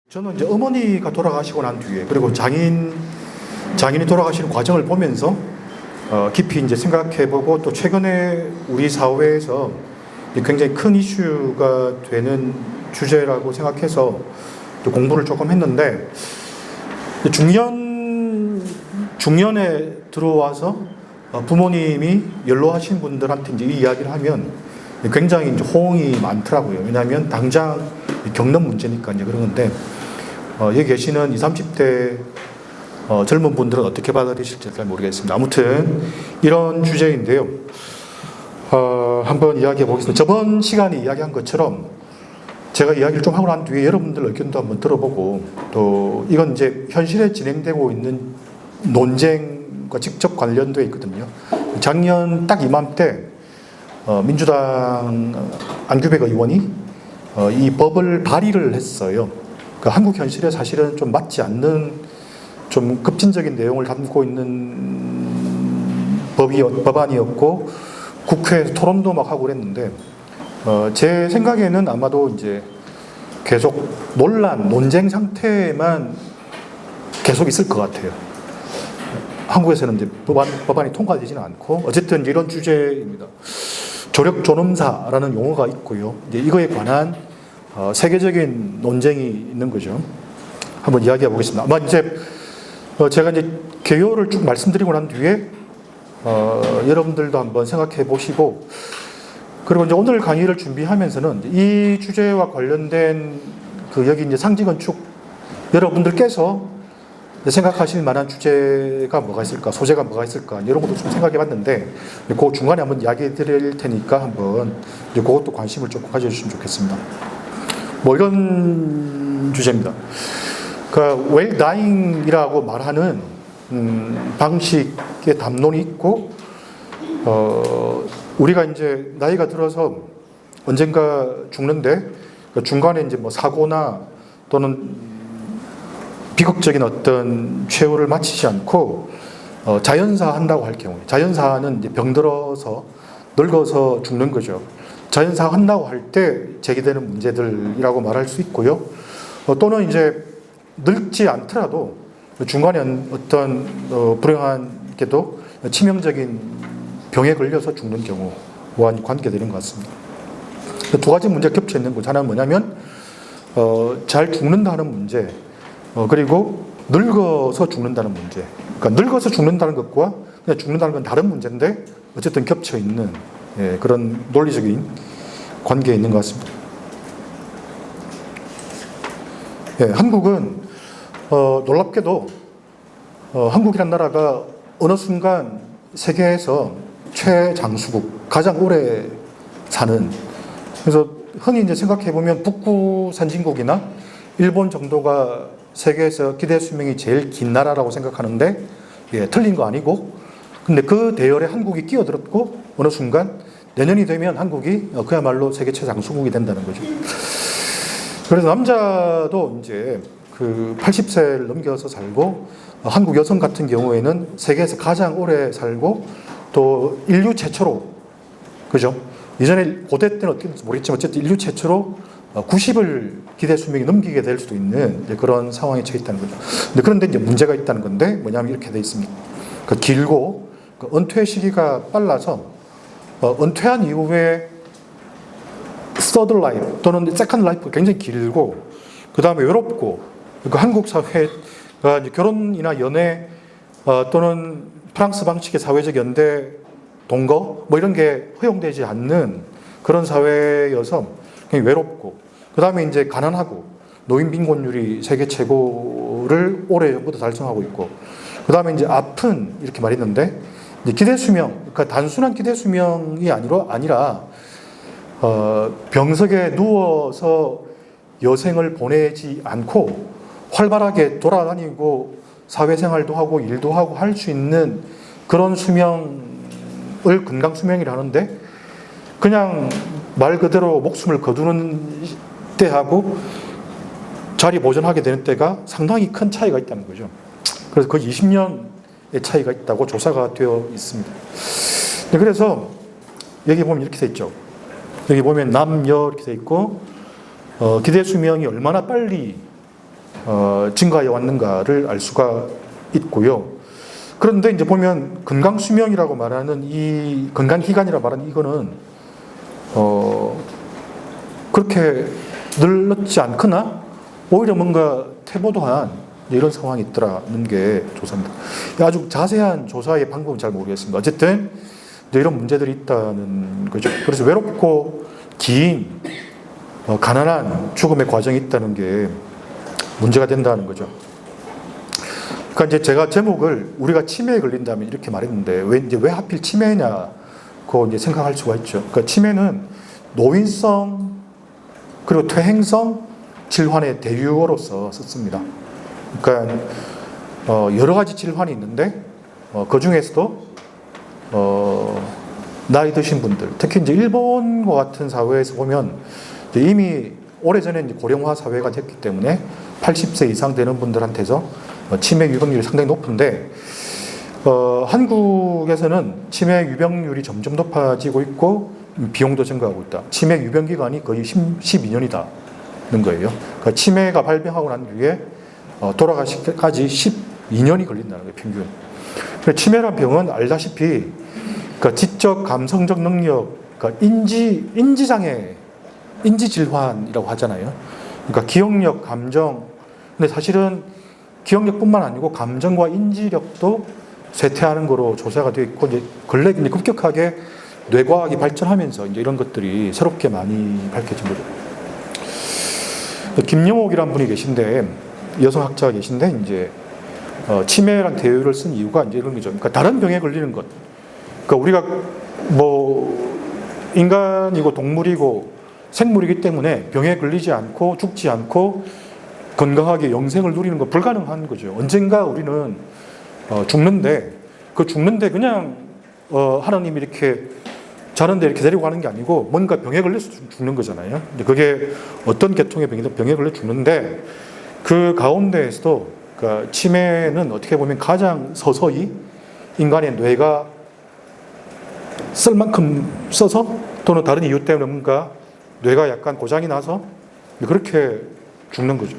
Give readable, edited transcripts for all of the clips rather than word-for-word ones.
저는 이제 어머니가 돌아가시고 난 뒤에 그리고 장인이 돌아가시는 과정을 보면서 깊이 이제 생각해보고 또 최근에 우리 사회에서 굉장히 큰 이슈가 되는 주제라고 생각해서 또 공부를 조금 했는데 중년에 들어와서 부모님이 연로하신 분들한테 이제 이 이야기를 하면 굉장히 이제 호응이 많더라고요. 왜냐하면 당장 겪는 문제니까 이제 그런 건데 여기 계시는 20, 30대 젊은 분들은 어떻게 받아들이실지 잘 모르겠습니다. 아무튼 이런 주제인데요. 한번 이야기해 보겠습니다. 저번 시간에 이야기한 것처럼 제가 이야기를 좀 하고 난 뒤에 여러분들 의견도 한번 들어보고 또 이건 이제 현실에 진행되고 있는 논쟁과 직접 관련되어 있거든요. 작년 딱 이맘때 민주당 안규백 의원이 이 법을 발의를 했어요. 그 한국 현실에 사실은 좀 맞지 않는 좀 급진적인 내용을 담고 있는 법안이었고 국회에서 토론도 막 하고 그랬는데 제 생각에는 아마도 이제 계속 논쟁 상태만 계속 있을 것 같아요. 한국에서는 이제 법안이 통과되지는 않고 어쨌든 이런 주제입니다. 조력 존엄사라는 용어가 있고요. 이제 이거에 관한 세계적인 논쟁이 있는 거죠. 한번 이야기해 보겠습니다. 아마 이제 제가 이제 개요를 쭉 말씀드리고 난 뒤에 여러분들도 한번 생각해 보시고 그리고 이제 오늘 강의를 준비하면서는 이 주제와 관련된 여기 이제 상징건축 여러분들께서 생각하실 만한 주제가 뭐가 있을까, 소재가 뭐가 있을까 이런 것도 좀 생각해 봤는데 그 중간에 한번 이야기해 드릴 테니까 한번 이제 그것도 관심을 조금 가져주시면 좋겠습니다. 뭐 이런 주제입니다. 그 웰다잉이라고 말하는 방식의 담론이 있고 우리가 이제 나이가 들어서 언젠가 죽는데 중간에 이제 뭐 사고나 또는 비극적인 어떤 최후를 마치지 않고 자연사 한다고 할 경우에 자연사는 이제 병들어서 늙어서 죽는 거죠. 자연사 한다고 할 때 제기되는 문제들이라고 말할 수 있고요. 또는 이제 늙지 않더라도 중간에 어떤 불행하게도 치명적인 병에 걸려서 죽는 경우와 관계되는 것 같습니다. 두 가지 문제가 겹쳐 있는 거. 하나는 뭐냐면 잘 죽는다는 문제, 그리고 늙어서 죽는다는 문제. 그러니까 늙어서 죽는다는 것과 그냥 죽는다는 건 다른 문제인데 어쨌든 겹쳐 있는 그런 논리적인 관계에 있는 것 같습니다. 한국은 놀랍게도 한국이란 나라가 어느 순간 세계에서 최장수국, 가장 오래 사는, 그래서 흔히 이제 생각해 보면 북부 선진국이나 일본 정도가 세계에서 기대 수명이 제일 긴 나라라고 생각하는데 틀린 거 아니고, 근데 그 대열에 한국이 끼어들었고 어느 순간 내년이 되면 한국이 그야말로 세계 최장수국이 된다는 거죠. 그래서 남자도 이제 80세를 넘겨서 살고 한국 여성 같은 경우에는 세계에서 가장 오래 살고 또 인류 최초로, 그죠? 이전에 고대 때는 어떻게 모르겠지만 어쨌든 인류 최초로 90을 기대 수명이 넘기게 될 수도 있는 그런 상황에 처해 있다는 거죠. 그런데 이제 문제가 있다는 건데 뭐냐면 이렇게 돼 있습니다. 길고 은퇴 시기가 빨라서 은퇴한 이후에 서드 라이프 또는 세컨드 라이프가 굉장히 길고 그 다음에 외롭고 한국 사회가 이제 결혼이나 연애 또는 프랑스 방식의 사회적 연대 동거 뭐 이런 게 허용되지 않는 그런 사회여서 굉장히 외롭고 그 다음에 이제 가난하고 노인 빈곤율이 세계 최고를 오래부터 달성하고 있고 그 다음에 이제 아픈 이렇게 말했는데 이제 기대 수명, 그러니까 단순한 기대 수명이 아니라 병석에 누워서 여생을 보내지 않고 활발하게 돌아다니고 사회생활도 하고 일도 하고 할 수 있는 그런 수명을 건강 수명이라 하는데 그냥 말 그대로 목숨을 거두는 때하고 자리 보존하게 되는 때가 상당히 큰 차이가 있다는 거죠. 그래서 거의 20년의 차이가 있다고 조사가 되어 있습니다. 그래서 여기 보면 이렇게 돼 있죠. 여기 보면 남녀 이렇게 돼 있고 기대 수명이 얼마나 빨리 증가해 왔는가를 알 수가 있고요. 그런데 이제 보면 건강수명이라고 말하는 이 건강기간이라고 말하는 이거는 그렇게 늘었지 않거나 오히려 뭔가 태보도한 이런 상황이 있더라는 게 조사입니다. 아주 자세한 조사의 방법은 잘 모르겠습니다. 어쨌든 이런 문제들이 있다는 거죠. 그래서 외롭고 긴 가난한 죽음의 과정이 있다는 게 문제가 된다는 거죠. 그러니까 이제 제가 제목을 우리가 치매에 걸린다면 이렇게 말했는데 왜 하필 치매냐고 이제 생각할 수가 있죠. 그러니까 치매는 노인성 그리고 퇴행성 질환의 대유어로서 썼습니다. 그러니까 여러 가지 질환이 있는데 그 중에서도 나이 드신 분들, 특히 이제 일본과 같은 사회에서 보면 이제 이미 오래전에 이제 고령화 사회가 됐기 때문에 80세 이상 되는 분들한테서 치매 유병률이 상당히 높은데 한국에서는 치매 유병률이 점점 높아지고 있고 비용도 증가하고 있다. 치매 유병 기간이 거의 12년이다는 거예요. 그러니까 치매가 발병하고 난 뒤에 돌아가시기까지 12년이 걸린다는 거예요, 평균. 치매란 병은 알다시피 그러니까 지적 감성적 능력, 그러니까 인지장애, 인지질환이라고 하잖아요. 그러니까 기억력, 감정. 근데 사실은 기억력뿐만 아니고 감정과 인지력도 쇠퇴하는 거로 조사가 되어 있고 이제 근래 이제 급격하게 뇌과학이 발전하면서 이제 이런 것들이 새롭게 많이 밝혀진 거죠. 김영옥이라는 분이 계신데 여성학자가 계신데 이제 치매란 대유를 쓴 이유가 이제 이런 거죠. 그러니까 다른 병에 걸리는 것. 그러니까 우리가 뭐 인간이고 동물이고 생물이기 때문에 병에 걸리지 않고 죽지 않고 건강하게 영생을 누리는 거 불가능한 거죠. 언젠가 우리는 죽는데 그 죽는데 그냥 하나님이 이렇게 자는데 이렇게 데리고 가는 게 아니고 뭔가 병에 걸려서 죽는 거잖아요. 근데 그게 어떤 계통의 병이든 병에 걸려 죽는데 그 가운데에서도 그러니까 치매는 어떻게 보면 가장 서서히 인간의 뇌가 쓸 만큼 써서 또는 다른 이유 때문에 뭔가 뇌가 약간 고장이 나서 그렇게 죽는 거죠.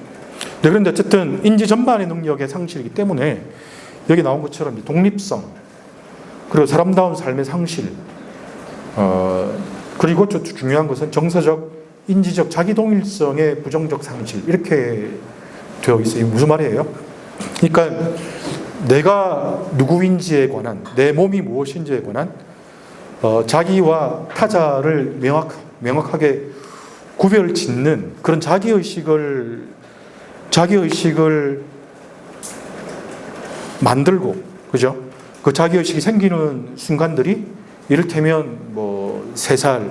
그런데 어쨌든 인지 전반의 능력의 상실이기 때문에 여기 나온 것처럼 독립성 그리고 사람다운 삶의 상실 그리고 중요한 것은 정서적, 인지적 자기동일성의 부정적 상실 이렇게 되어 있어요. 무슨 말이에요? 그러니까 내가 누구인지에 관한 내 몸이 무엇인지에 관한 자기와 타자를 명확하게 구별 짓는 그런 자기의식을 만들고, 그죠? 그 자기의식이 생기는 순간들이 이를테면 뭐 3살,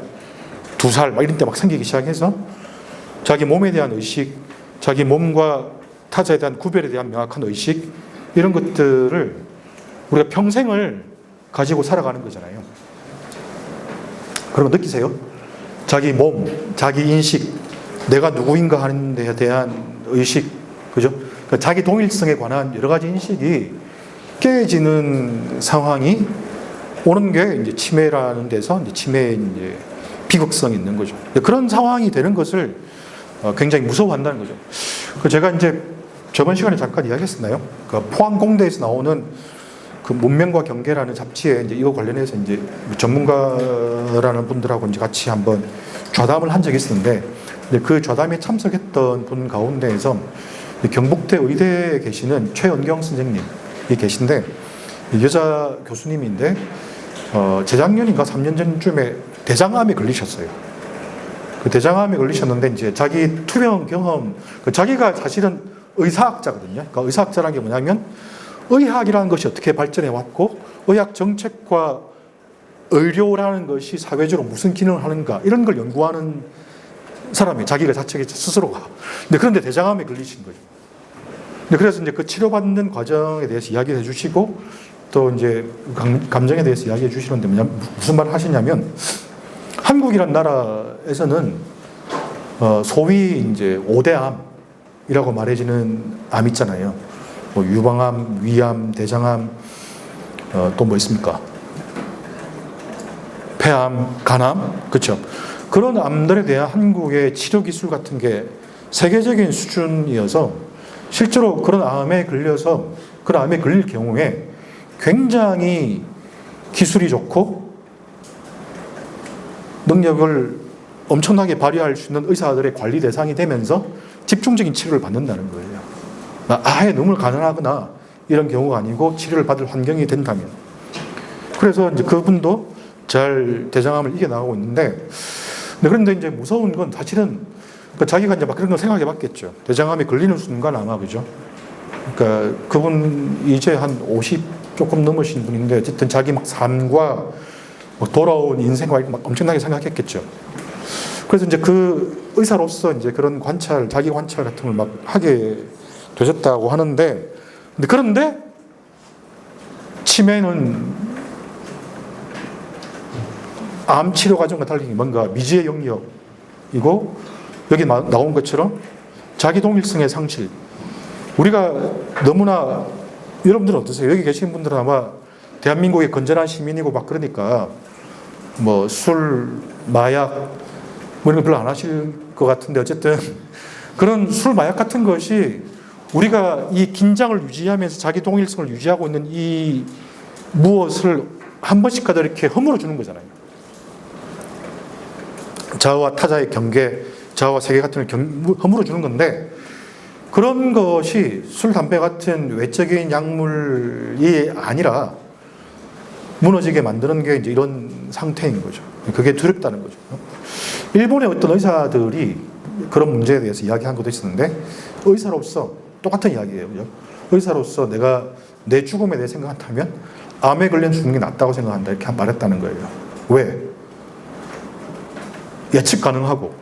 2살 막 이런 때 막 생기기 시작해서 자기 몸에 대한 의식, 자기 몸과 타자에 대한 구별에 대한 명확한 의식 이런 것들을 우리가 평생을 가지고 살아가는 거잖아요. 그런 거 느끼세요? 자기 몸, 자기 인식, 내가 누구인가 하는 데에 대한 의식, 그죠? 그러니까 자기 동일성에 관한 여러 가지 인식이 깨지는 상황이 오는 게 이제 치매라는 데서 이제 치매의 이제 비극성이 있는 거죠. 그런 상황이 되는 것을 굉장히 무서워한다는 거죠. 제가 이제 저번 시간에 잠깐 이야기했었나요? 그 포항공대에서 나오는 그 문명과 경계라는 잡지에 이제 이거 관련해서 이제 전문가라는 분들하고 이제 같이 한번 좌담을 한 적이 있었는데 그 좌담에 참석했던 분 가운데에서 경북대 의대에 계시는 최은경 선생님이 계신데 여자 교수님인데 재작년인가 3년 전쯤에 대장암에 걸리셨어요. 그 대장암에 걸리셨는데 이제 자기 투병 경험, 자기가 사실은 의사학자거든요. 그러니까 의사학자라는 게 뭐냐면 의학이라는 것이 어떻게 발전해 왔고 의학 정책과 의료라는 것이 사회적으로 무슨 기능을 하는가 이런 걸 연구하는 사람이 자기가 자체 스스로가. 그런데 대장암에 걸리신 거죠. 그래서 이제 그 치료받는 과정에 대해서 이야기해 주시고 또 이제 감정에 대해서 이야기해 주시는데 무슨 말을 하시냐면 한국이란 나라에서는 소위 이제 5대 암이라고 말해지는 암 있잖아요. 뭐 유방암, 위암, 대장암, 또 뭐 있습니까? 폐암, 간암, 그렇죠? 그런 암들에 대한 한국의 치료 기술 같은 게 세계적인 수준이어서 실제로 그런 암에 걸려서 그런 암에 걸릴 경우에 굉장히 기술이 좋고 능력을 엄청나게 발휘할 수 있는 의사들의 관리 대상이 되면서 집중적인 치료를 받는다는 거예요. 아예 너무 가난하거나 이런 경우가 아니고 치료를 받을 환경이 된다면. 그래서 이제 그분도 잘 대장암을 이겨나가고 있는데, 그런데 이제 무서운 건 사실은 자기가 이제 막 그런 걸 생각해 봤겠죠. 대장암에 걸리는 순간 아마, 그죠? 그러니까 그분 이제 한 50 조금 넘으신 분인데, 어쨌든 자기 막 삶과 돌아온 인생과 막 엄청나게 생각했겠죠. 그래서 이제 그 의사로서 이제 그런 관찰, 자기 관찰 같은 걸 막 하게 되셨다고 하는데, 그런데 치매는 암 치료 과정과 달리 뭔가 미지의 영역이고, 여기 나온 것처럼 자기 동일성의 상실. 우리가 너무나, 여러분들은 어떠세요? 여기 계신 분들은 아마 대한민국의 건전한 시민이고 막 그러니까 뭐 술, 마약 뭐 이런 거 별로 안 하실 것 같은데, 어쨌든 그런 술, 마약 같은 것이 우리가 이 긴장을 유지하면서 자기 동일성을 유지하고 있는 이 무엇을 한 번씩 가도 이렇게 허물어 주는 거잖아요. 자아와 타자의 경계, 자아와 세계 같은 걸 허물어 주는 건데, 그런 것이 술, 담배 같은 외적인 약물이 아니라 무너지게 만드는 게 이제 이런 상태인 거죠. 그게 두렵다는 거죠. 일본의 어떤 의사들이 그런 문제에 대해서 이야기한 것도 있었는데, 의사로서 똑같은 이야기예요. 그죠? 의사로서 내가 내 죽음에 대해 생각한다면 암에 걸려 죽는 게 낫다고 생각한다. 이렇게 말했다는 거예요. 왜? 예측 가능하고,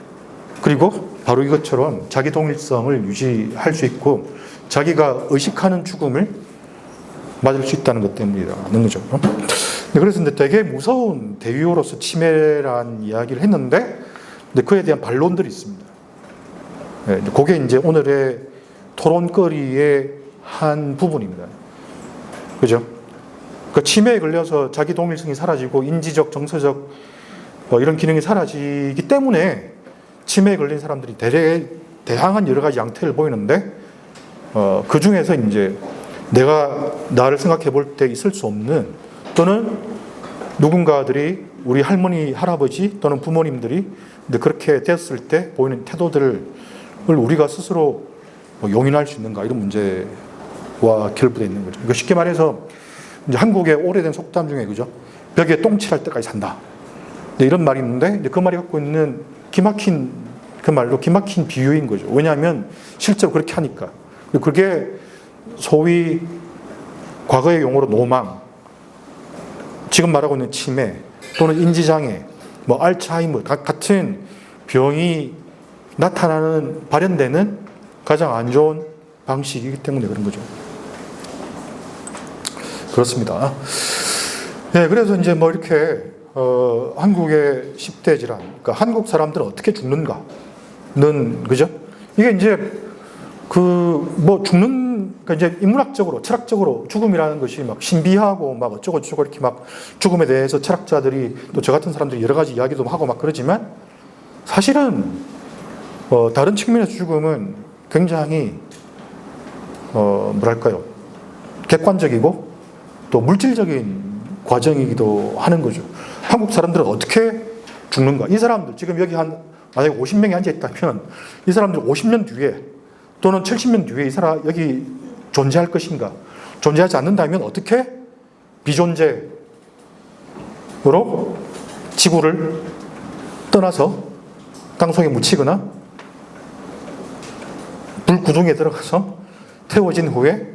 그리고 바로 이것처럼 자기 동일성을 유지할 수 있고 자기가 의식하는 죽음을 맞을 수 있다는 것 때문이라는 거죠. 그래서 되게 무서운 대위호로서 치매란 이야기를 했는데, 그에 대한 반론들이 있습니다. 그게 이제 오늘의 토론거리의 한 부분입니다. 그죠? 그 치매에 걸려서 자기 동일성이 사라지고 인지적, 정서적 이런 기능이 사라지기 때문에 치매에 걸린 사람들이 다양한 여러 가지 양태를 보이는데, 그 중에서 이제 내가 나를 생각해 볼 때 있을 수 없는, 또는 누군가들이 우리 할머니, 할아버지 또는 부모님들이 그렇게 됐을 때 보이는 태도들을 우리가 스스로 용인할 수 있는가, 이런 문제와 결부되어 있는 거죠. 쉽게 말해서 이제 한국의 오래된 속담 중에, 그죠? 벽에 똥칠할 때까지 산다. 이런 말이 있는데, 그 말이 갖고 있는 기막힌, 그 말로 기막힌 비유인 거죠. 왜냐하면 실제로 그렇게 하니까. 그게 소위 과거의 용어로 노망, 지금 말하고 있는 치매 또는 인지장애, 뭐 알츠하이머 같은 병이 나타나는, 발현되는 가장 안 좋은 방식이기 때문에 그런 거죠. 그렇습니다. 네, 그래서 이제 뭐 이렇게 한국의 10대 질환, 그러니까 한국 사람들은 어떻게 죽는가는, 그죠? 이게 이제 뭐 그러니까 이제 인문학적으로, 철학적으로 죽음이라는 것이 막 신비하고 막 어쩌고저쩌고 이렇게 막 죽음에 대해서 철학자들이, 또 저 같은 사람들이 여러 가지 이야기도 하고 막 그러지만, 사실은 다른 측면에서 죽음은 굉장히 뭐랄까요, 객관적이고 또 물질적인 과정이기도 하는 거죠. 한국 사람들은 어떻게 죽는가? 이 사람들 지금 여기 만약에 50명이 앉아 있다면 이 사람들 50년 뒤에 또는 70년 뒤에 이 사람 여기 존재할 것인가? 존재하지 않는다면 어떻게 비존재로 지구를 떠나서 땅속에 묻히거나 불구덩이에 들어가서 태워진 후에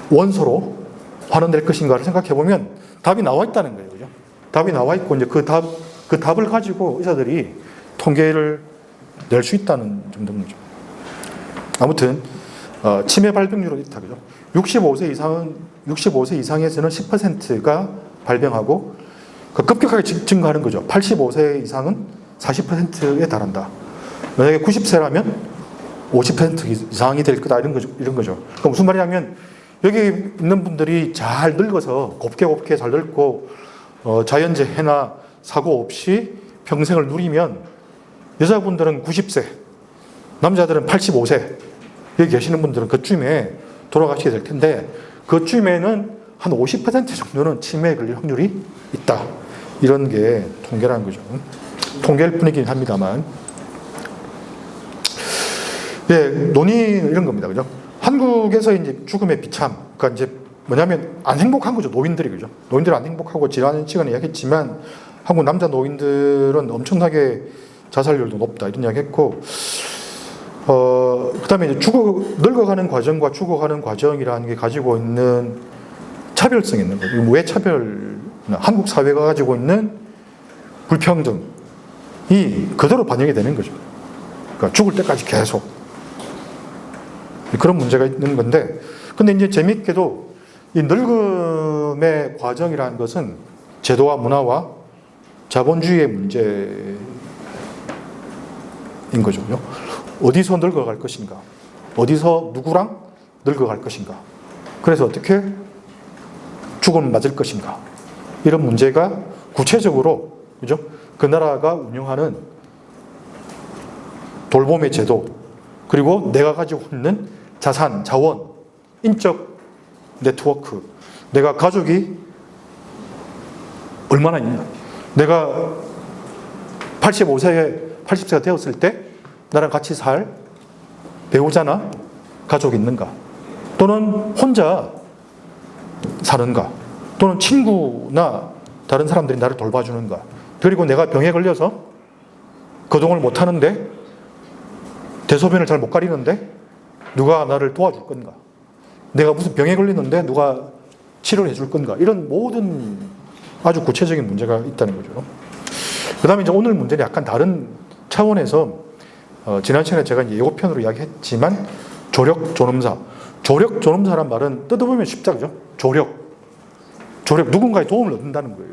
원소로 환원될 것인가를 생각해 보면 답이 나와 있다는 거예요. 그죠? 답이 나와 있고, 이제 그 답을 가지고 의사들이 통계를 낼 수 있다는 정도인 거죠. 아무튼, 치매 발병률은 있다. 그죠? 65세 이상에서는 10%가 발병하고, 급격하게 증가하는 거죠. 85세 이상은 40%에 달한다. 만약에 90세라면 50% 이상이 될 거다. 이런 거죠. 그러니까 무슨 말이냐면, 여기 있는 분들이 잘 늙어서 곱게 잘 늙고 자연재해나 사고 없이 평생을 누리면, 여자분들은 90세, 남자들은 85세, 여기 계시는 분들은 그쯤에 돌아가시게 될 텐데, 그쯤에는 한 50% 정도는 치매에 걸릴 확률이 있다. 이런 게 통계라는 거죠. 통계일 뿐이긴 합니다만. 예, 논의 이런 겁니다. 그죠? 한국에서 이제 죽음의 비참, 그러니까 이제 뭐냐면 안 행복한 거죠. 노인들이. 그죠? 노인들은 안 행복하고 지난 시간에 이야기했지만, 한국 남자 노인들은 엄청나게 자살률도 높다. 이런 이야기 했고, 그 다음에 이제 늙어가는 과정과 죽어가는 과정이라는 게 가지고 있는 차별성이 있는 거죠. 왜 차별, 한국 사회가 가지고 있는 불평등이 그대로 반영이 되는 거죠. 그러니까 죽을 때까지 계속. 그런 문제가 있는 건데, 근데 이제 재밌게도 이 늙음의 과정이라는 것은 제도와 문화와 자본주의의 문제인 거죠. 어디서 늙어갈 것인가? 어디서 누구랑 늙어갈 것인가? 그래서 어떻게 죽음을 맞을 것인가? 이런 문제가 구체적으로, 그죠? 그 나라가 운영하는 돌봄의 제도, 그리고 내가 가지고 있는 자산, 자원, 인적 네트워크, 내가 가족이 얼마나 있냐? 내가 80세가 되었을 때 나랑 같이 살 배우자나 가족이 있는가? 또는 혼자 사는가? 또는 친구나 다른 사람들이 나를 돌봐주는가? 그리고 내가 병에 걸려서 거동을 못하는데, 대소변을 잘 못 가리는데 누가 나를 도와줄 건가? 내가 무슨 병에 걸리는데 누가 치료를 해줄 건가? 이런 모든 아주 구체적인 문제가 있다는 거죠. 그 다음에 이제 오늘 문제는 약간 다른 차원에서, 지난 시간에 제가 이제 예고편으로 이야기했지만, 조력존엄사란 말은 뜯어보면 쉽다, 그죠? 조력, 누군가의 도움을 얻는다는 거예요.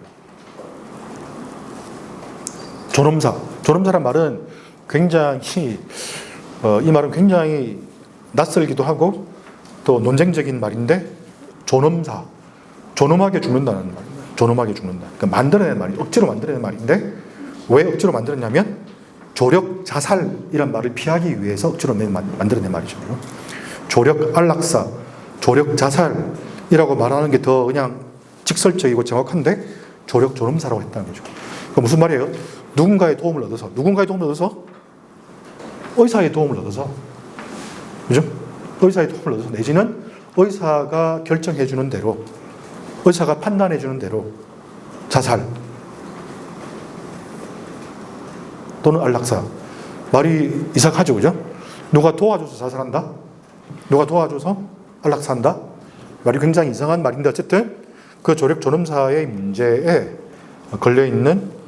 존엄사란 말은 굉장히, 이 말은 굉장히 낯설기도 하고 또 논쟁적인 말인데, 존엄하게 죽는다는 말입니다. 존엄하게 죽는다. 그러니까 만들어낸 말이, 억지로 만들어낸 말인데, 왜 억지로 만들었냐면 조력 자살이란 말을 피하기 위해서 억지로 만들어낸 말이죠. 조력 안락사, 조력 자살이라고 말하는 게 더 그냥 직설적이고 정확한데, 조력 존엄사라고 했다는 거죠. 그러니까 무슨 말이에요? 누군가의 도움을 얻어서 의사의 도움을 얻어서, 그죠? 의사의 도움을 얻어서, 내지는 의사가 결정해 주는 대로, 의사가 판단해 주는 대로 자살 또는 안락사. 말이 이상하죠, 그죠? 누가 도와줘서 자살한다? 누가 도와줘서 안락사한다? 말이 굉장히 이상한 말인데, 어쨌든 그 조력 존엄사의 문제에 걸려있는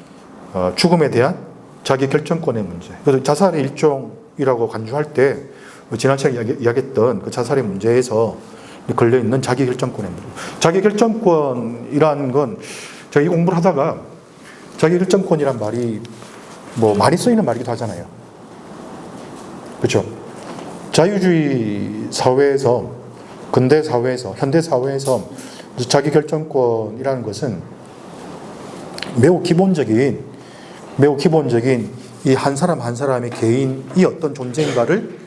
죽음에 대한 자기 결정권의 문제. 그래서 자살의 일종이라고 간주할 때, 지난 시간에 이야기했던 그 자살의 문제에서 걸려있는 자기 결정권의 문제. 자기 결정권이라는 건, 제가 이 공부를 하다가 자기 결정권이란 말이 뭐 많이 쓰이는 말이기도 하잖아요. 그렇죠? 자유주의 사회에서, 근대 사회에서, 현대 사회에서 자기 결정권이라는 것은 매우 기본적인 이 한 사람 한 사람의 개인이 어떤 존재인가를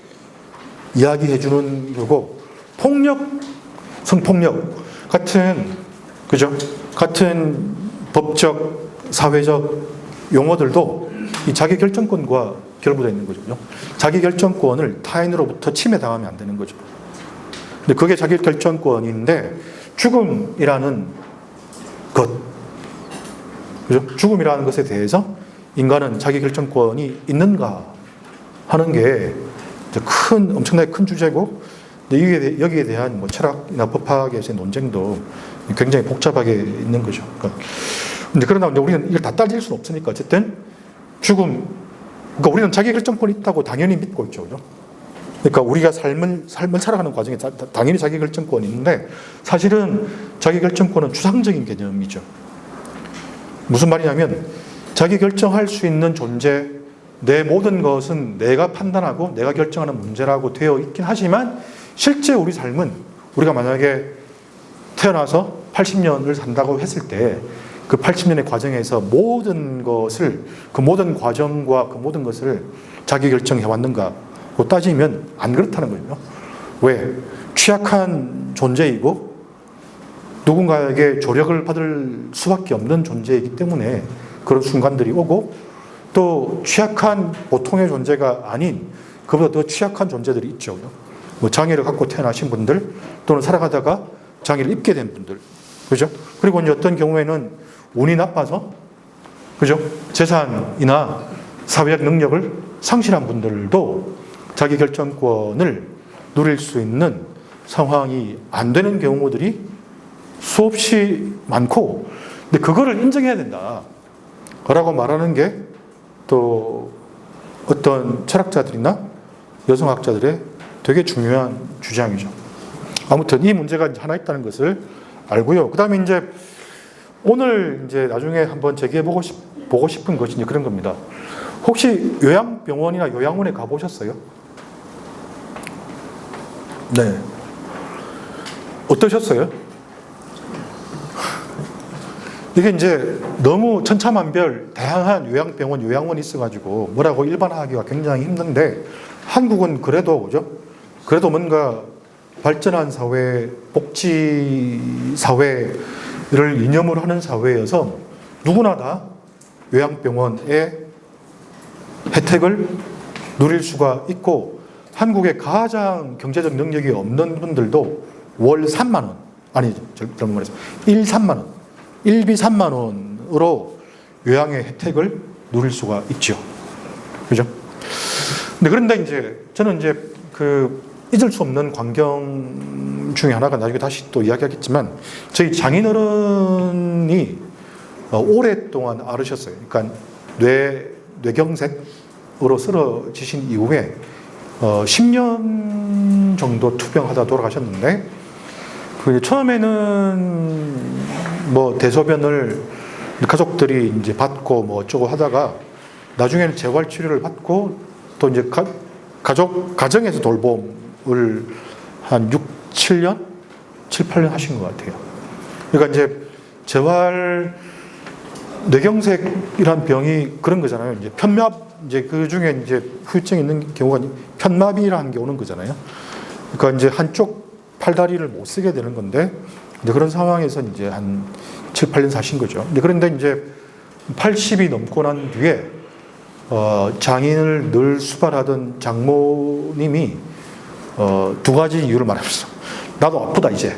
이야기해 주는 거고, 성폭력 같은, 그죠? 같은 법적, 사회적 용어들도 이 자기 결정권과 결부되어 있는 거죠. 자기 결정권을 타인으로부터 침해당하면 안 되는 거죠. 근데 그게 자기 결정권인데, 죽음이라는 것, 그죠? 죽음이라는 것에 대해서 인간은 자기 결정권이 있는가 하는 게 엄청나게 큰 주제고, 여기에 대한 뭐 철학이나 법학에서의 논쟁도 굉장히 복잡하게 있는 거죠. 근데 그러나 우리는 이걸 다 따질 수는 없으니까, 어쨌든 그러니까 우리는 자기 결정권이 있다고 당연히 믿고 있죠, 그죠? 그러니까 우리가 삶을 살아가는 과정에 당연히 자기 결정권이 있는데, 사실은 자기 결정권은 추상적인 개념이죠. 무슨 말이냐면, 자기 결정할 수 있는 존재, 내 모든 것은 내가 판단하고 내가 결정하는 문제라고 되어 있긴 하지만, 실제 우리 삶은, 우리가 만약에 태어나서 80년을 산다고 했을 때, 그 80년의 과정에서 모든 것을, 그 모든 과정과 그 모든 것을 자기 결정해 왔는가 따지면 안 그렇다는 거예요. 왜? 취약한 존재이고 누군가에게 조력을 받을 수밖에 없는 존재이기 때문에 그런 순간들이 오고, 또 취약한 보통의 존재가 아닌 그보다 더 취약한 존재들이 있죠. 뭐 장애를 갖고 태어나신 분들, 또는 살아가다가 장애를 입게 된 분들, 그죠? 그리고 이제 어떤 경우에는 운이 나빠서, 그죠? 재산이나 사회적 능력을 상실한 분들도 자기 결정권을 누릴 수 있는 상황이 안 되는 경우들이 수없이 많고, 근데 그거를 인정해야 된다 라고 말하는 게 또 어떤 철학자들이나 여성학자들의 되게 중요한 주장이죠. 아무튼 이 문제가 하나 있다는 것을 알고요. 그 다음에 이제 오늘 이제 나중에 한번 제기해보고 보고 싶은 것이 이제 그런 겁니다. 혹시 요양병원이나 요양원에 가보셨어요? 네. 어떠셨어요? 이게 이제 너무 천차만별 다양한 요양병원, 요양원이 있어가지고 뭐라고 일반화하기가 굉장히 힘든데, 한국은 그래도, 그죠? 그래도 뭔가 발전한 사회, 복지 사회를 이념으로 하는 사회여서 누구나 다 요양병원의 혜택을 누릴 수가 있고, 한국의 가장 경제적 능력이 없는 분들도 월 3만 원, 아니, 잘못 말했어요. 3만 원. 1비 3만 원으로 요양의 혜택을 누릴 수가 있죠. 그죠? 근데 그런데 이제 저는 이제 잊을 수 없는 광경 중에 하나가 나중에 다시 또 이야기하겠지만, 저희 장인어른이 오랫동안 앓으셨어요. 그러니까 뇌경색으로 쓰러지신 이후에 10년 정도 투병하다 돌아가셨는데, 처음에는 뭐 대소변을 가족들이 이제 받고 뭐 어쩌고 하다가 나중에는 재활 치료를 받고, 또 이제 가정에서 돌봄을 한 7, 8년 하신 것 같아요. 그러니까 이제 재활 뇌경색이란 병이 그런 거잖아요. 이제 이제 그 중에 이제 후유증이 있는 경우가 편마비라는 게 오는 거잖아요. 그러니까 이제 한쪽 팔다리를 못 쓰게 되는 건데, 이제 그런 상황에서 이제 한 7, 8년 사신 거죠. 그런데 이제 80이 넘고 난 뒤에 장인을 늘 수발하던 장모님이 두 가지 이유를 말하면서, 나도 아프다 이제,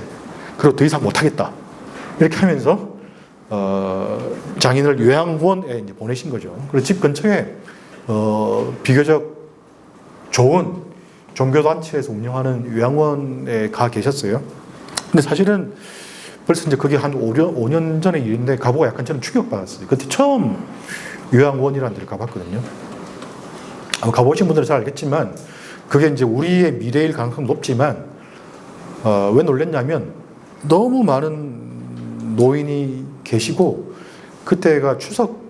그리고 더 이상 못하겠다, 이렇게 하면서 장인을 요양원에 이제 보내신 거죠. 그래서 집 근처에 비교적 좋은 종교단체에서 운영하는 요양원에 가 계셨어요. 근데 사실은 벌써 이제 그게 한 5년 전의 일인데, 가보고 약간 저는 충격받았어요. 그때 처음 요양원이라는 데를 가봤거든요. 가보신 분들은 잘 알겠지만, 그게 이제 우리의 미래일 가능성이 높지만, 왜 놀랬냐면, 너무 많은 노인이 계시고, 그때가 추석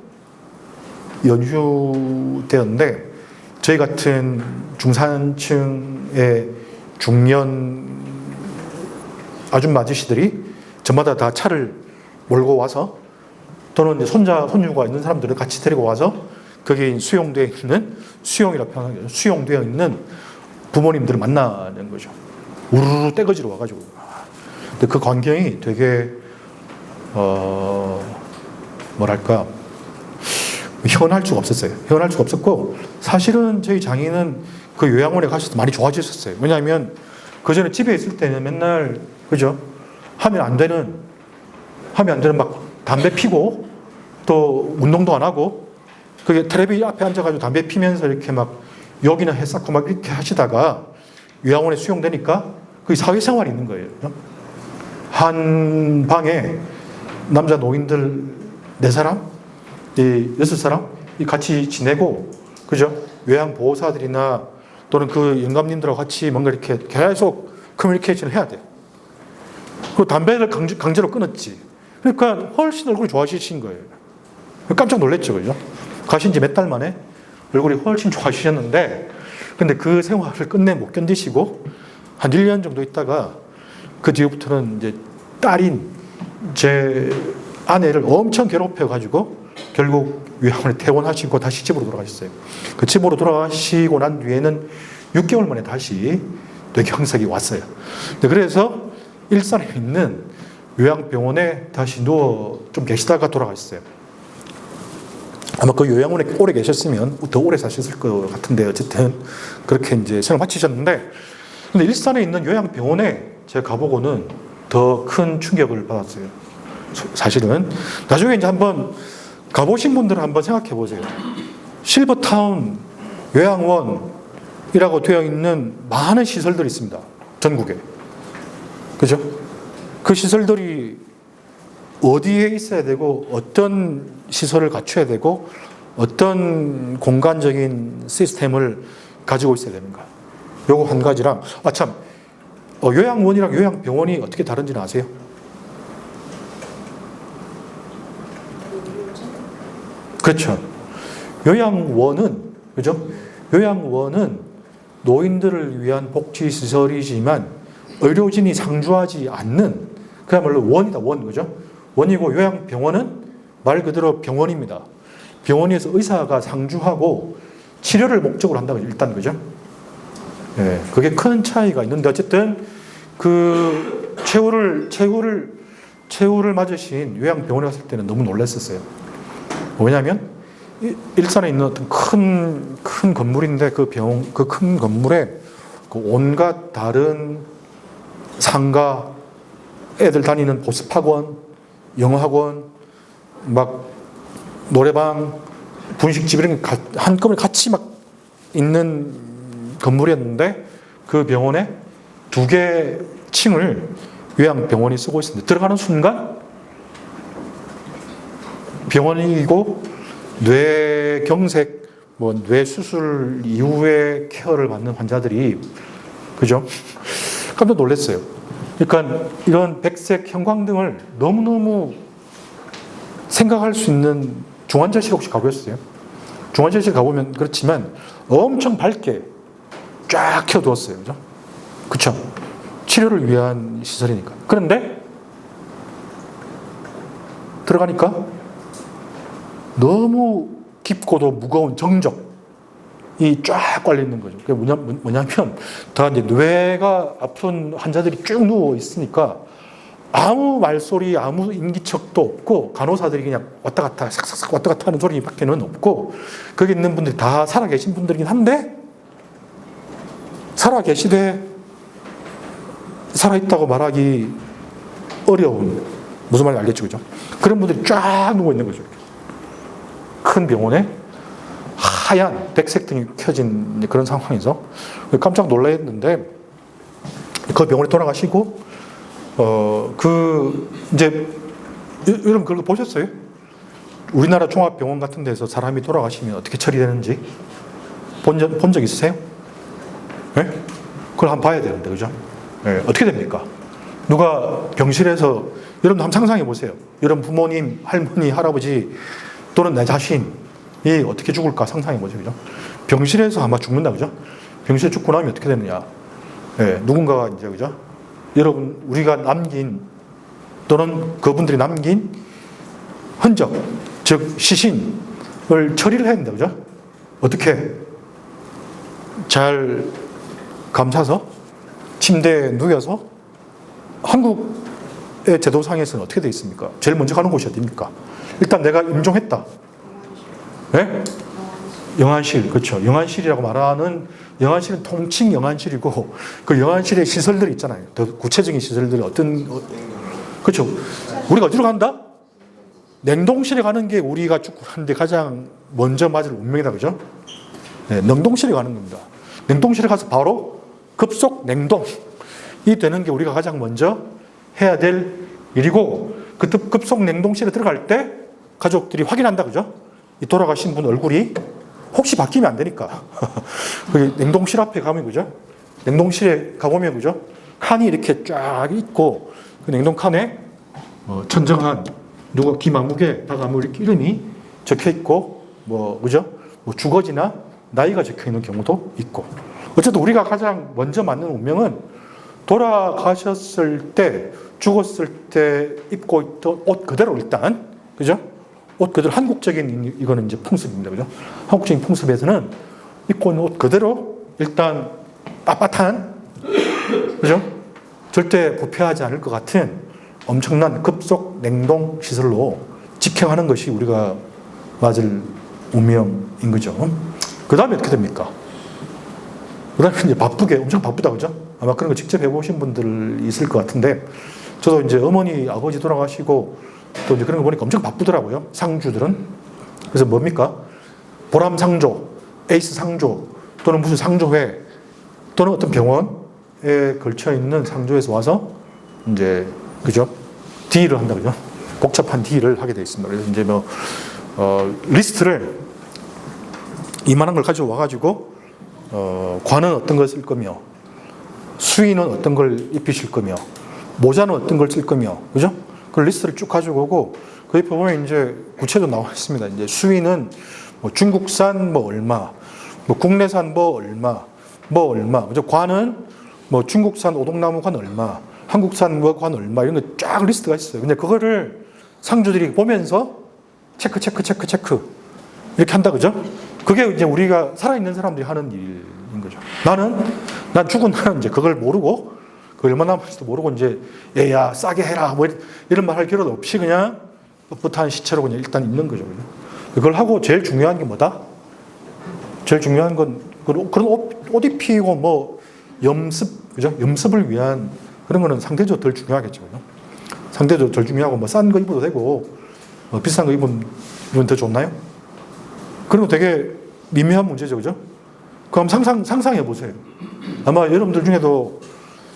연휴 때였는데, 저희 같은 중산층의 중년 아줌마 아저씨들이 저마다 다 차를 몰고 와서, 또는 이제 손주가 있는 사람들을 같이 데리고 와서, 거기 수용되어 있는, 수용이라 표현하죠. 수용되어 있는 부모님들을 만나는 거죠. 우르르 떼거지로 와가지고. 근데 그 광경이 되게, 뭐랄까, 현할 수가 없었어요. 현할 수가 없었고, 사실은 저희 장인은 그 요양원에 가셔서 많이 좋아지셨어요. 왜냐하면 그 전에 집에 있을 때는 맨날, 그죠? 하면 안 되는 막 담배 피고, 또 운동도 안 하고, 그게 텔레비 앞에 앉아가지고 담배 피면서 이렇게 막 욕이나 해쌓고 막 이렇게 하시다가 요양원에 수용되니까 그게 사회생활이 있는 거예요. 한 방에 남자 노인들 4사람, 6사람 같이 지내고, 그죠? 요양보호사들이나 또는 그 영감님들하고 같이 뭔가 이렇게 계속 커뮤니케이션을 해야 돼요. 그 담배를 강제로 끊었지. 그러니까 훨씬 얼굴이 좋아지신 거예요. 깜짝 놀랐죠, 그죠? 가신 지 몇 달 만에 얼굴이 훨씬 좋아지셨는데, 근데 그 생활을 끝내 못 견디시고 한 1년 정도 있다가 그 뒤부터는 이제 딸인 제 아내를 엄청 괴롭혀가지고 결국 요양원에 퇴원하시고 다시 집으로 돌아가셨어요. 그 집으로 돌아가시고 난 뒤에는 6개월 만에 다시 뇌경색이 왔어요. 그래서 일산에 있는 요양병원에 다시 누워 좀 계시다가 돌아가셨어요. 아마 그 요양원에 오래 계셨으면 더 오래 사셨을 것 같은데 어쨌든 그렇게 이제 생을 마치셨는데, 근데 일산에 있는 요양병원에 제가 가보고는 더 큰 충격을 받았어요. 사실은 나중에 이제 한번 가보신 분들은 한번 생각해 보세요. 실버타운 요양원이라고 되어 있는 많은 시설들이 있습니다. 전국에. 그죠? 그 시설들이 어디에 있어야 되고 어떤 시설을 갖춰야 되고 어떤 공간적인 시스템을 가지고 있어야 되는가. 요거 한 가지랑, 참, 요양원이랑 요양병원이 어떻게 다른지는 아세요? 그렇죠. 요양원은, 그죠? 요양원은 노인들을 위한 복지시설이지만 의료진이 상주하지 않는 그야말로 원이다, 원. 그죠? 원이고, 요양병원은 말 그대로 병원입니다. 병원에서 의사가 상주하고 치료를 목적으로 한다고 일단, 그죠? 네, 그게 큰 차이가 있는데, 어쨌든 그 최후를 맞으신 요양병원에 갔을 때는 너무 놀랐었어요. 왜냐하면 일산에 있는 어떤 큰 건물인데 그 큰 건물에 그 온갖 다른 상가, 애들 다니는 보습학원, 영어학원, 막 노래방, 분식집 이런 게 한꺼번에 같이 막 있는 건물이었는데 그 병원에 2개 층을 요양병원이 쓰고 있습니다. 들어가는 순간 병원이고 뇌경색, 뇌수술 이후에 케어를 받는 환자들이, 그죠? 깜짝 놀랐어요. 그러니까 이런 백색 형광등을 너무너무 생각할 수 있는 중환자실 혹시 가보셨어요? 중환자실 가보면 그렇지만 엄청 밝게 쫙 켜두었어요. 그죠? 그쵸? 치료를 위한 시설이니까. 그런데 들어가니까 너무 깊고도 무거운 정적이 쫙 깔려 있는 거죠. 그게 뭐냐면 다 이제 뇌가 아픈 환자들이 쭉 누워 있으니까 아무 말소리, 아무 인기척도 없고 간호사들이 그냥 왔다 갔다 싹싹싹 왔다 갔다 하는 소리밖에는 없고, 거기 있는 분들이 다 살아계신 분들이긴 한데 살아계시되 살아있다고 말하기 어려운, 무슨 말인지 알겠죠? 그죠? 그런 분들이 쫙 누워 있는 거죠. 큰 병원에 하얀 백색 등이 켜진 그런 상황에서 깜짝 놀랐는데, 그 병원에 돌아가시고 이제 여러분 그걸 보셨어요? 우리나라 종합병원 같은 데서 사람이 돌아가시면 어떻게 처리되는지 본 적 있으세요? 네? 그걸 한번 봐야 되는데, 그죠? 네, 어떻게 됩니까? 누가 병실에서, 여러분 한번 상상해 보세요. 여러분 부모님, 할머니, 할아버지 또는 내 자신이 어떻게 죽을까 상상해 보죠, 그죠? 병실에서 아마 죽는다, 그죠? 병실에 죽고 나면 어떻게 되느냐? 네, 누군가가 이제, 그죠? 여러분, 우리가 남긴 또는 그분들이 남긴 흔적, 즉 시신을 처리를 해야 된다, 그죠? 어떻게? 잘 감싸서 침대에 누워서, 한국의 제도상에서는 어떻게 되어 있습니까? 제일 먼저 가는 곳이 어디입니까? 일단 내가 임종했다. 네? 영안실, 그렇죠. 영안실이라고 말하는, 영안실은 통칭 영안실이고, 그 영안실의 시설들이 있잖아요. 더 구체적인 시설들이 그렇죠. 우리가 어디로 간다? 냉동실에 가는 게 우리가 하는데 가장 먼저 맞을 운명이다, 그죠? 네, 냉동실에 가는 겁니다. 냉동실에 가서 바로 급속 냉동이 되는 게 우리가 가장 먼저 해야 될 일이고, 그 급속 냉동실에 들어갈 때 가족들이 확인한다, 그죠? 이 돌아가신 분 얼굴이 혹시 바뀌면 안 되니까. 냉동실 앞에 가면, 그죠? 냉동실에 가보면, 그죠? 칸이 이렇게 쫙 있고, 그 냉동칸에 천정한, 누가 김아무개, 박아무 이름이 적혀 있고, 그죠? 주거지나 나이가 적혀 있는 경우도 있고. 어쨌든 우리가 가장 먼저 맞는 운명은 돌아가셨을 때, 죽었을 때 입고 있던 옷 그대로 일단, 그죠? 옷 그대로, 이거는 이제 풍습입니다. 그죠? 한국적인 풍습에서는 입고 있는 옷 그대로 일단 빳빳한, 그죠? 절대 부패하지 않을 것 같은 엄청난 급속 냉동 시설로 직행하는 것이 우리가 맞을 운명인 거죠. 그 다음에 어떻게 됩니까? 그 다음에 이제 바쁘게, 엄청 바쁘다, 그죠? 아마 그런 거 직접 해보신 분들 있을 것 같은데, 저도 이제 어머니, 아버지 돌아가시고, 또 이제 그런 거 보니까 엄청 바쁘더라고요. 상주들은. 그래서 뭡니까? 보람 상조, 에이스 상조, 또는 무슨 상조회, 또는 어떤 병원에 걸쳐 있는 상조에서 와서, 이제, 그죠? 딜을 한다, 그죠? 복잡한 딜을 하게 되어 있습니다. 그래서 이제 뭐, 리스트를 이만한 걸 가지고 와가지고, 관은 어떤 걸 쓸 거며, 수의는 어떤 걸 입히실 거며, 모자는 어떤 걸 쓸 거며, 그죠? 그 리스트를 쭉 가지고 오고, 그 옆에 보면 이제 구체적으로 나와 있습니다. 이제 수의는 뭐 중국산 뭐 얼마, 뭐 국내산 뭐 얼마, 뭐 얼마, 그죠? 관은 뭐 중국산 오동나무 관 얼마, 한국산 뭐 관 얼마, 이런 거 쫙 리스트가 있어요. 근데 그거를 상주들이 보면서 체크, 이렇게 한다, 그죠? 그게 이제 우리가 살아있는 사람들이 하는 일인 거죠. 난 죽은 나는 이제 그걸 모르고, 그 얼마 남았을지도 모르고, 이제, 얘야, 싸게 해라, 뭐, 이런 말 할 필요도 없이 그냥 뻣뻣한 시체로 그냥 일단 있는 거죠. 그걸 하고 제일 중요한 게 뭐다? 제일 중요한 건, 그런 옷 입히고 뭐, 염습, 그죠? 염습을 위한 그런 거는 상대적으로 덜 중요하겠죠. 그죠? 상대적으로 덜 중요하고, 뭐, 싼 거 입어도 되고, 비싼 거 입으면 더 좋나요? 그런 거 되게 미묘한 문제죠, 그죠? 그럼 상상해 보세요. 아마 여러분들 중에도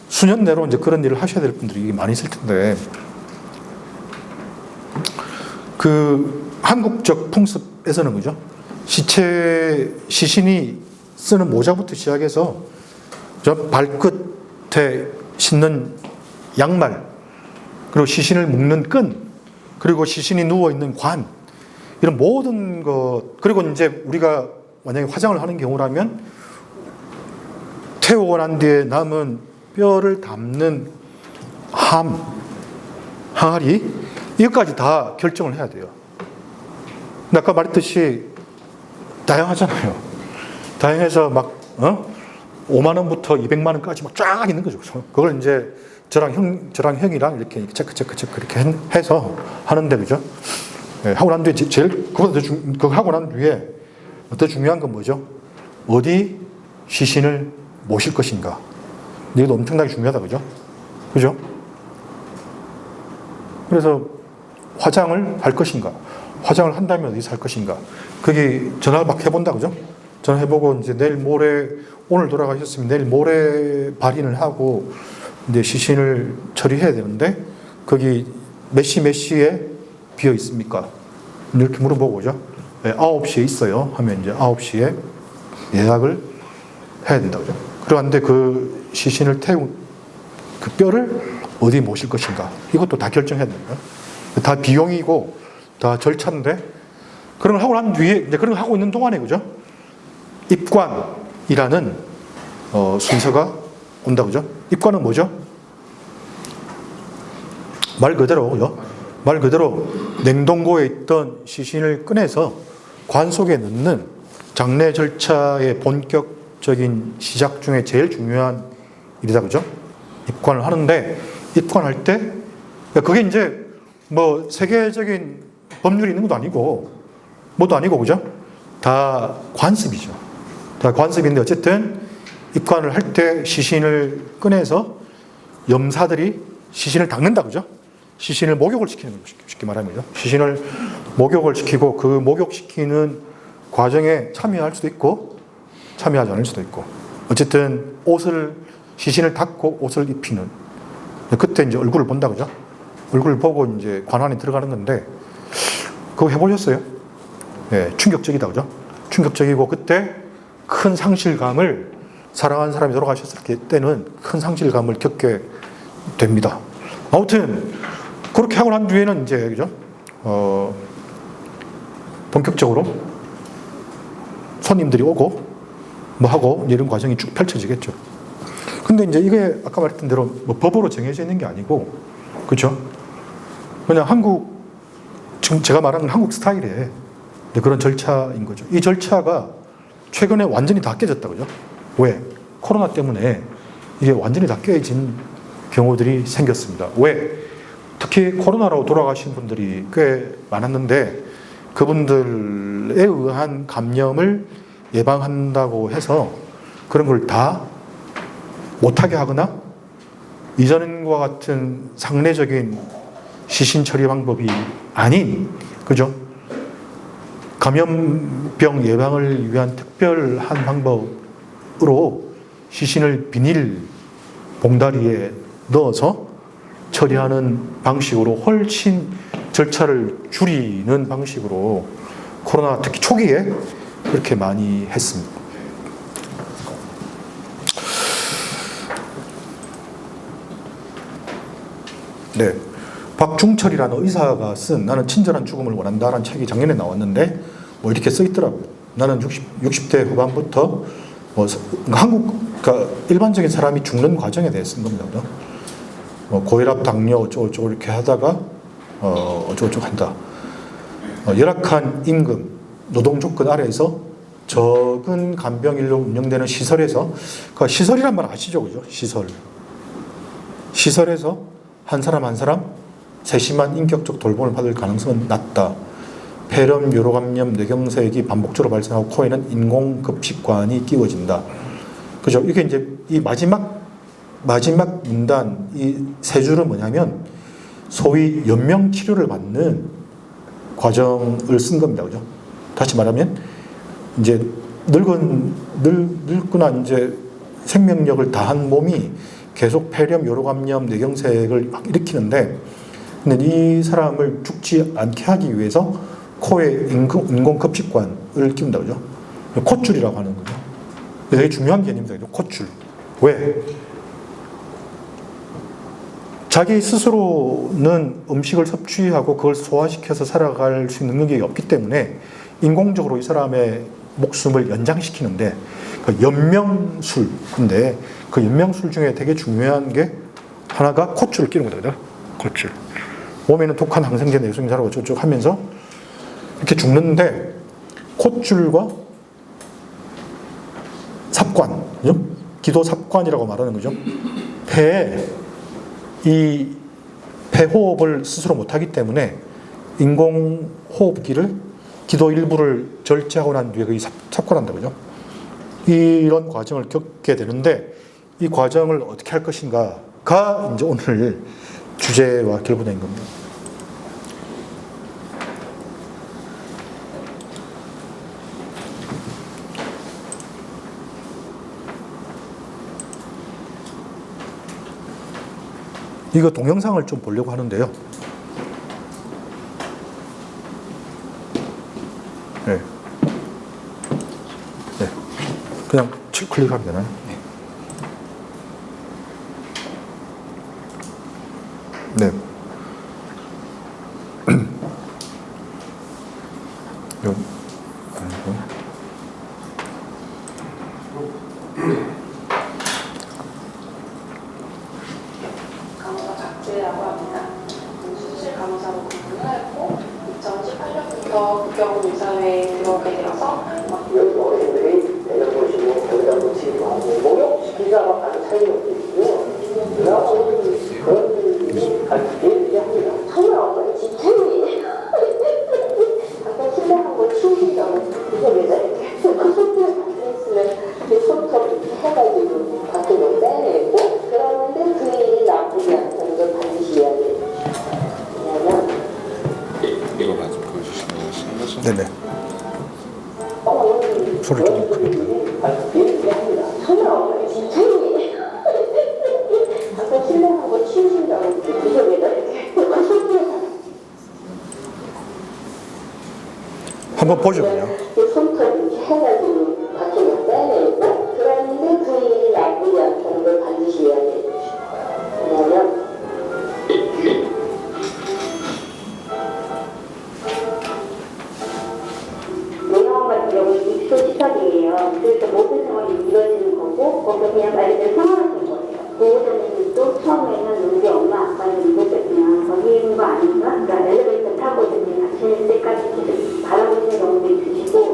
수년 내로 이제 그런 일을 하셔야 될 분들이 많이 있을 텐데, 그 한국적 풍습에서는 그죠? 시신이 쓰는 모자부터 시작해서 저 발끝에 신는 양말, 그리고 시신을 묶는 끈, 그리고 시신이 누워 있는 관, 이런 모든 것, 그리고 이제 우리가 만약에 화장을 하는 경우라면 태우고 난 뒤에 남은 뼈를 담는 항아리, 이것까지 다 결정을 해야 돼요. 근데 아까 말했듯이 다양하잖아요. 다양해서 막 5만 원부터 200만 원까지 막 쫙 있는 거죠. 그걸 이제 저랑 형이랑 이렇게 체크 이렇게 해서 하는데, 그죠? 네, 하고 난 뒤에 그거 하고 난 뒤에 더 중요한 건 뭐죠? 어디 시신을 모실 것인가? 이것도 엄청나게 중요하다, 그죠? 그죠? 그래서 화장을 할 것인가? 화장을 한다면 어디서 할 것인가? 그게 전화를 막 해본다, 그죠? 전화해보고 이제 내일 모레, 오늘 돌아가셨으면 내일 모레 발인을 하고 이제 시신을 처리해야 되는데 거기 몇 시에 비어 있습니까? 이렇게 물어보고, 그죠? 네, 9시에 있어요. 하면 이제 9시에 예약을 해야 된다, 그죠? 그런데 그 시신을 태운 그 뼈를 어디 모실 것인가? 이것도 다 결정해야 됩니다. 다 비용이고 다 절차인데, 그런 걸 하고 난 뒤에, 이제 그런 걸 하고 있는 동안에, 그죠? 입관이라는 순서가 온다, 그죠? 입관은 뭐죠? 말 그대로, 그죠? 말 그대로 냉동고에 있던 시신을 꺼내서 관 속에 넣는 장례 절차의 본격적인 시작 중에 제일 중요한 일이다, 그죠? 입관을 하는데, 입관할 때, 그게 이제 뭐 세계적인 법률이 있는 것도 아니고, 뭐도 아니고, 그죠? 다 관습이죠. 다 관습인데, 어쨌든 입관을 할 때 시신을 꺼내서 염사들이 시신을 닦는다, 그죠? 시신을 목욕을 시키는 거죠. 쉽게 말하면, 그죠? 시신을 목욕을 시키고, 그 목욕시키는 과정에 참여할 수도 있고, 참여하지 않을 수도 있고, 어쨌든 시신을 닦고 옷을 입히는, 그때 이제 얼굴을 본다, 그죠? 얼굴을 보고 이제 관 안에 들어가는 건데, 그거 해보셨어요? 네, 충격적이다, 그죠? 충격적이고, 그때 큰 상실감을, 사랑하는 사람이 돌아가셨을 때는 큰 상실감을 겪게 됩니다. 아무튼 그렇게 하고 난 뒤에는 이제, 그죠? 본격적으로 손님들이 오고 뭐 하고 이런 과정이 쭉 펼쳐지겠죠. 근데 이제 이게 아까 말했던 대로 뭐 법으로 정해져 있는 게 아니고, 그렇죠? 그냥 지금 제가 말하는 한국 스타일의 그런 절차인 거죠. 이 절차가 최근에 완전히 다 깨졌다, 그죠? 왜? 코로나 때문에 이게 완전히 다 깨진 경우들이 생겼습니다. 왜? 특히 코로나로 돌아가신 분들이 꽤 많았는데 그분들에 의한 감염을 예방한다고 해서 그런 걸 다 못하게 하거나 이전과 같은 상례적인 시신 처리 방법이 아닌, 그죠? 감염병 예방을 위한 특별한 방법으로 시신을 비닐 봉다리에 넣어서 처리하는 방식으로 훨씬 절차를 줄이는 방식으로 코로나 특히 초기에 그렇게 많이 했습니다. 네. 박중철이라는 의사가 쓴 나는 친절한 죽음을 원한다라는 책이 작년에 나왔는데 뭐 이렇게 써 있더라고요. 나는 60대 후반부터 뭐 그러니까 일반적인 사람이 죽는 과정에 대해 쓴 겁니다. 고혈압, 당뇨 어쩌고저쩌고 이렇게 하다가 어쩌고저쩌고 한다. 열악한 임금, 노동 조건 아래에서 적은 간병인으로 운영되는 시설에서, 그 시설이란 말 아시죠, 그죠? 시설에서 한 사람 한 사람 세심한 인격적 돌봄을 받을 가능성은 낮다. 폐렴, 요로감염, 뇌경색이 반복적으로 발생하고 코에는 인공급식관이 끼워진다. 그죠? 이게 이제 이 마지막 문단 이 세 줄은 뭐냐면 소위 연명 치료를 받는 과정을 쓴 겁니다. 그죠? 다시 말하면 이제 늙거나 이제 생명력을 다한 몸이 계속 폐렴, 요로감염, 뇌경색을 막 일으키는데, 근데 이 사람을 죽지 않게 하기 위해서 코에 인공급식관을 끼운다, 그죠? 콧줄이라고 하는 거죠. 되게 중요한 개념입니다, 그죠? 콧줄. 왜? 자기 스스로는 음식을 섭취하고 그걸 소화시켜서 살아갈 수 있는 능력이 없기 때문에 인공적으로 이 사람의 목숨을 연장시키는데, 그 연명술인데 그 연명술 중에 되게 중요한 게 하나가 콧줄을 끼는 거거든요. 콧줄. 몸에는 독한 항생제, 내성자라고 어쩌고저쩌고 하면서 이렇게 죽는데 콧줄과 삽관, 그죠? 기도 삽관이라고 말하는 거죠. 폐에 이 폐호흡을 스스로 못하기 때문에 인공호흡기를 기도 일부를 절제하고 난 뒤에 그 삽관한다, 그죠? 이런 과정을 겪게 되는데 이 과정을 어떻게 할 것인가가 이제 오늘 주제와 결부된 겁니다. 이거 동영상을 좀 보려고 하는데요. 네. 네. 그냥 클릭하면 되나요? 네. 요, 아이고. 간호사 박주희라고 합니다. 수술 간호사로 근무를 했고 2018년부터 국경의사회에 들어오게 되어서 여기 어린들이 내가 보시고 거기다 붙이고 하고 목욕시키자고 하는 차이가 있고요. 그래서 그런 분들이 얘기합니다. 정말 어머니 집중이 아까 신랑한 걸 치우신다고 그게 왜 저렇게 그 손톱을 받으시면 내 손톱 이렇게 해가지고 밖으로 빼내고 그러는데 그 일이 나쁘지 않다는 걸 반드시 이야기해요. 왜냐면 이거 맞아 보여주시는 거죠? 네네. 소리 조금 크게. 얘기합니다. 정말 어머니 집중이 아까 신랑한 걸 치우신다고 그게 왜 저렇게 그 손톱을 한번 보죠, 그냥. 손톱 이렇게 해가지고 밖으로 빼내고 그러는데 그 일이 나쁘지 않다는 걸 반드시 이야기해 주시고 왜냐면 명령 같은 경우는 입소 시설이에요. 그래서 모든 상황이 이루어지는 거고 거기서 그냥 말 그대로 생활하는 거예요. 보호자님들도 처음에는 우리 엄마 아빠는 이곳에 그냥 거기 있는 거 아닌가? 그러니까 엘리베이터 타고 이제 같이 있는 때까지 계속 바라보시는 경우도 있으시고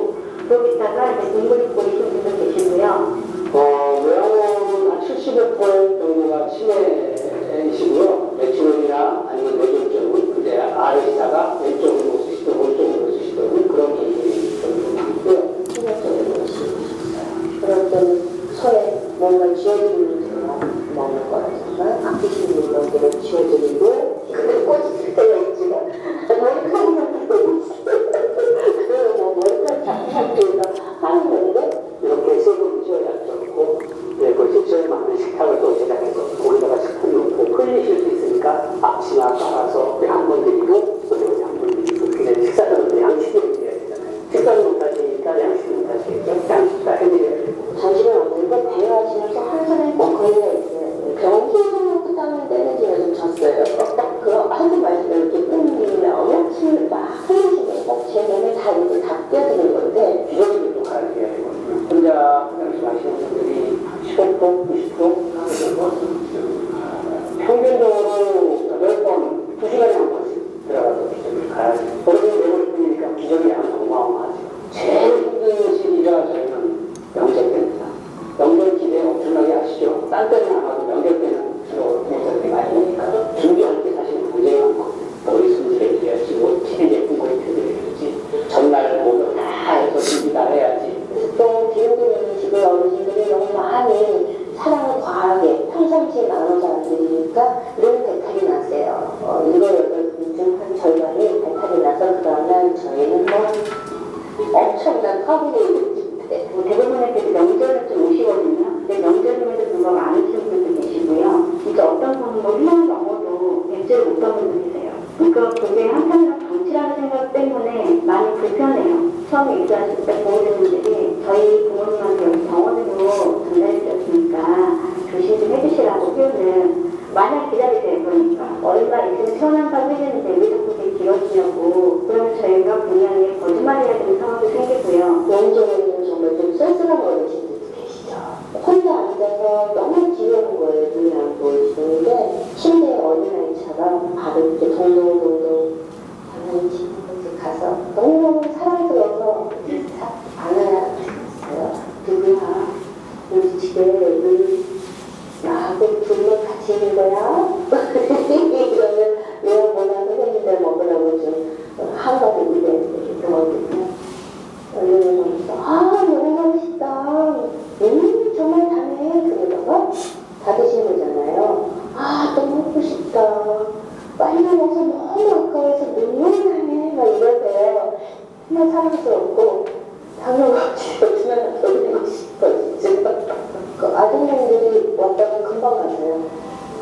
준비할 게 사실 굉장히 많거든요. 머리 손질해줘야지, 뭐 TV 예쁜 거 입혀드려야지, 전날 뭐 다 해서 준비 다 해야지. 또 기록되는 집의 어르신들이 너무 많이 사랑을 과하게 평상시에 나눠서 안 드리니까 이런 배탈이 났어요. 일곱 여덟 분 중 한 절반이 배탈이 나서 그다음날 저희는 뭐 엄청난 화분이 있는데 대부분의 때 명절을 좀 오시거든요. 근데 명절임에도 불구하고 안 오시는 분도 계시고요. 진짜 어떤 분은 뭐 1년 넘어도 뵙지를 못한 분도 계세요. 그러니까 그게 한편으로 방치라는 생각 때문에 많이 불편해요. 처음에 입사하실 때 보호자님들이 저희 부모님한테 병원으로 전달해주셨으니까 조심 좀 해주시라고 표현을 마냥 기다리세요. 그러니까 얼마 있으면 시원한다고 했는데 왜 자꾸 이렇게 길어지냐고. 그러면 저희가 분명히 거짓말해야 되는 상황도 생기고요. 명절에는 정말 좀 쓸쓸한 어르신들도 계시죠. 혼자 앉아서 너무 지겨운 거예요. 눈이 안 보이시는데 침대에 어린아이처럼 발을 이렇게 동동동동 가만히 집에 가서 너무너무 사랑스러워서 안아주셨어요. 누구야? 우리 집에 나하고 둘만 같이 있는 거야? 이러면 요거보다 선생님들 먹으라고 좀 한가위 입에 이렇게 먹거든요. 얼른 아 너무 맛있다. 정말 다네. 그러다가 다 드신 거잖아요. 아 너무 먹고 싶다. 빨리 먹어서 너무 아까워서 눈물이 나네. 막 이러세요. 정말 사랑스럽고 당연없이 요즘에 돌리고 싶어 진짜. 그 아드님들이 왔다가 금방 가세요.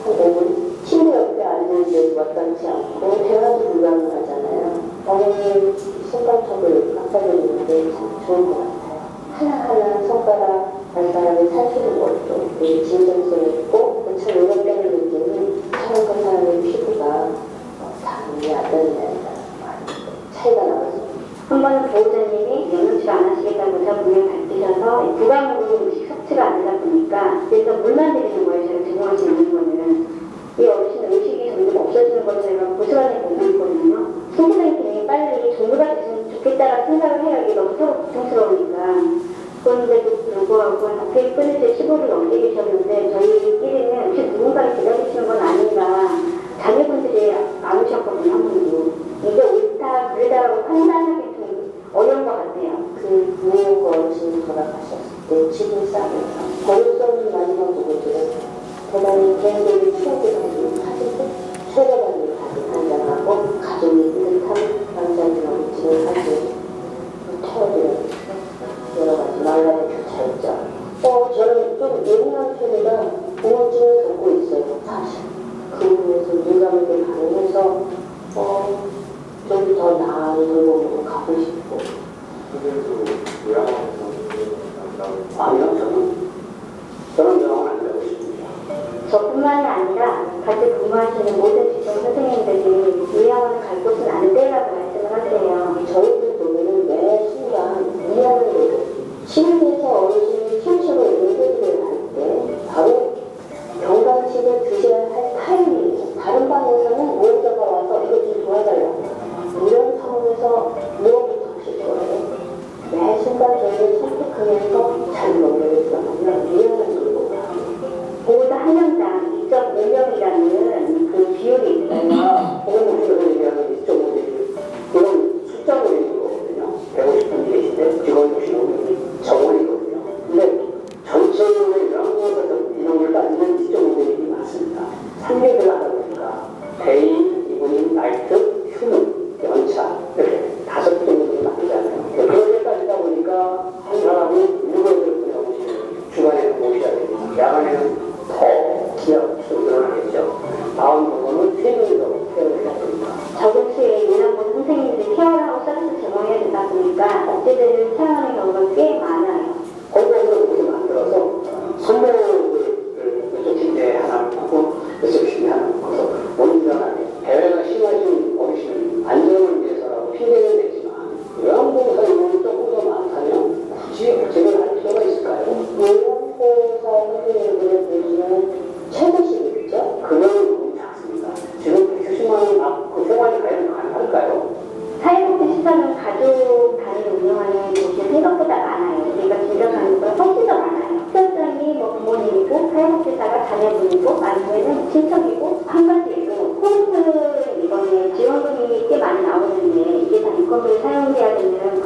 한 5분 침대 옆에 앉아있는데 마땅치 않고 대화도 불가능하잖아요. 어머니 손발톱을 깎아드리는데 참 좋은 것 같아요. 하나하나 손가락 발가락을 살피는 것도 되게 진정성있고 참 의욕감을 느끼는 사람과 사람의 피부가 다르게 아들이라는 차이가 나거든요. 한 번은 보호자님이 영양치료 안 하시겠다고 해서 분명 밝히셔서 부가적으로 음식 섭취가 안 되다 보니까 그래서 물만 드리는 거예요. 제가 제공할 수 있는 거는. 이 어르신 음식이 점점 없어지는 걸 저희가 고스란히 보고 있거든요. 신체적인 기능이 빨리 종료가 됐으면 좋겠다라는 생각을 해요. 이게 너무 서로 고통스러우니까. 그런데도 불구하고 학교에 끊을 때 15를 넘게 계셨는데 저희끼리는 혹시 누군가를 기다리시는 건 아닌가. 자녀분들이 안 오셨거든요. 한 분도. 이게 옳다 그러다라고 판단하기 좀 어려운 것 같아요. 그 부모가 어르신이 돌아가셨을 때 집을 싸면서 버릴 수 없는 마지막 부분들은 대단히 개인적인 추억이 담긴 사진들, 최대반을 단장하고 가족이 뜻한 남자들하고 집을 사진 태워드는 여러 가지 말라의 교차였죠. 저는 좀 예민한 편이라 우울증을 겪고 있어요. 사실 그 부분에서 민감하게 반응해서 좀 더 나은 돌봄으로 가고 싶고. 아니요, 저는 요양원 안 가고 싶습니다. 저뿐만이 아니라 같이 근무하시는 모든 직장 선생님들이 요양원을 갈 곳은 안 되라고 말씀을 하세요. 저희들 보면은 매 순간 일하는 거예요. 시민에서 어르신이 키우시고 인쇄를 할 때 바로 경강식을 드셔야 할 타이밍이에요. 다른 방에서는 모자가 와서 이거 좀 도와달라고. 이런 상황에서 무엇부터 하실 거예요? 매 순간 저희를 선택하면서 잘 먹는 정말 유연한 돌보가 보호자 한 명당 2.5명이라는 그 비율이 있어요. 보건복지부에서 얘기하는 2.5대 그건 숫자로 있는 거거든요. 150분 계신데 직원 65명 정원이거든요. 근데 전체적으로 요양원에서 인원을 따지면 2.5대1이 맞습니다. 3개를 하다 보니까 데이, 이브닝, 나이트, 휴무, 연차 이렇게 5개 정도를 만들잖아요. 그렇게 따지다 보니까 한 사람이 7-8분에 오시는 주간에는 모셔야 됩니다. 야간에는 더 기하수로 늘어나겠죠. 다음 부분은 3명이서 케어를 해야 됩니다. 적은 수의 요양원 선생님들이 케어를 하고 서비스 제공해야 되다 보니까 억제되는 사용하는 경우가 꽤 많아요. 공공으로 이렇게 만들어서 선물을 집에 하나 하고 리셉션에 하나 묶어서 온전하게 대회가 심하신 어르신 안전을 위해서라고 핑계는 내지만 요양보호사 인원이 조금 더 많다면 굳이 제대로 할 필요가 있을까요? 요양보호사 선생님들의 보시면 최고시겠죠? 그거는 너무 작습니다. 지금 90만 원 받고 생활이 과연 가능할까요? 사회복지시설은 가족 단위로 운영하는 곳이 생각보다 많아요. 우리가 진정하는 것보다 훨씬 더 많아요. 시설장이 부모님이고 사회복지사가 자녀분이고 아니면 친척이고 한 가지 예를 놓고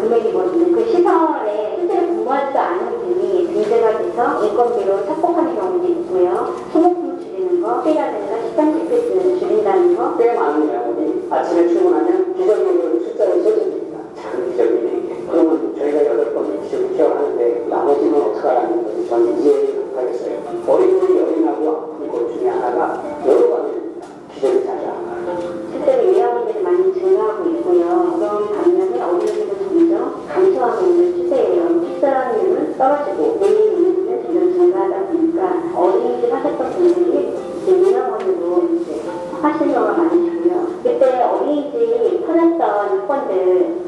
금액이거든요. 그 시설에 실제로 근무하지도 않은 분이 등재가 돼서 인건비로 착복하는 경우도 있고요. 소모품 줄이는 거, 회의라든가 식단 지표를 줄인다는 거. 꽤 많은 회원들이 아침에 출근하면 기적인으로 숫자를 써줍니다. 작은 기적인에게. 그러면 저희가 8번 기적을 기억하는데 나머지는 어떡하라는 것을 저는 이해를 못하겠어요. 어린이들이 어린하고 아픈 것 중에 하나가 여러 가지입니다. 기적이 자주 안 가요. 실제로 요양원들이 많이 증가하고 있고요. 그런 반면에 어린이들은 점점 감소하고 있는 추세예요. 출산율은 떨어지고 내일 인구는 점점 증가하다 보니까 어린이집 하셨던 분들이 이제 요양원으로 이제 하시는 경우가 많으시고요. 그때 어린이집 터졌던 유권들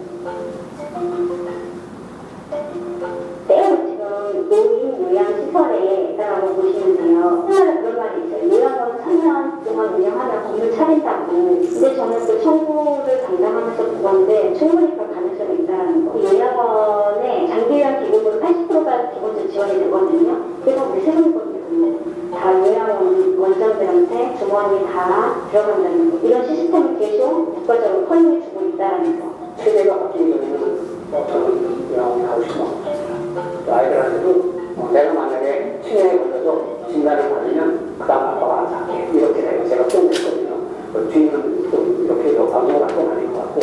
매우 지금 노인 요양시설에 있다라고 보시면 돼요. 옛날에 그런 말이 있어요. 요양원 3년 동안 운영하면 건물 차린다고. 근데 저는 그 청구를 담당하면서 그건데 충분히 그럴 가능성이 있다는 거. 요양원에 장기요양 기금으로 80%가 기본적으로 지원이 되거든요. 그래서 우리 세금이거든요. 다 요양원 원장들한테 주머니 다 들어간다는 거. 이런 시스템을 계속 국가적으로 허용해 주고 있다는 거. 세대가 바뀌기 전에는 저는 요양원에 가고 싶은 마음이 없습니다. 아이들한테도 내가 만약에 치매에 걸려서 진단을 받으면 그 다음 아빠가 알아서 할게. 이렇게 내가 제가 표현했거든요. 뒤는 좀 이렇게 방송을 할 건 아닌 것 같고.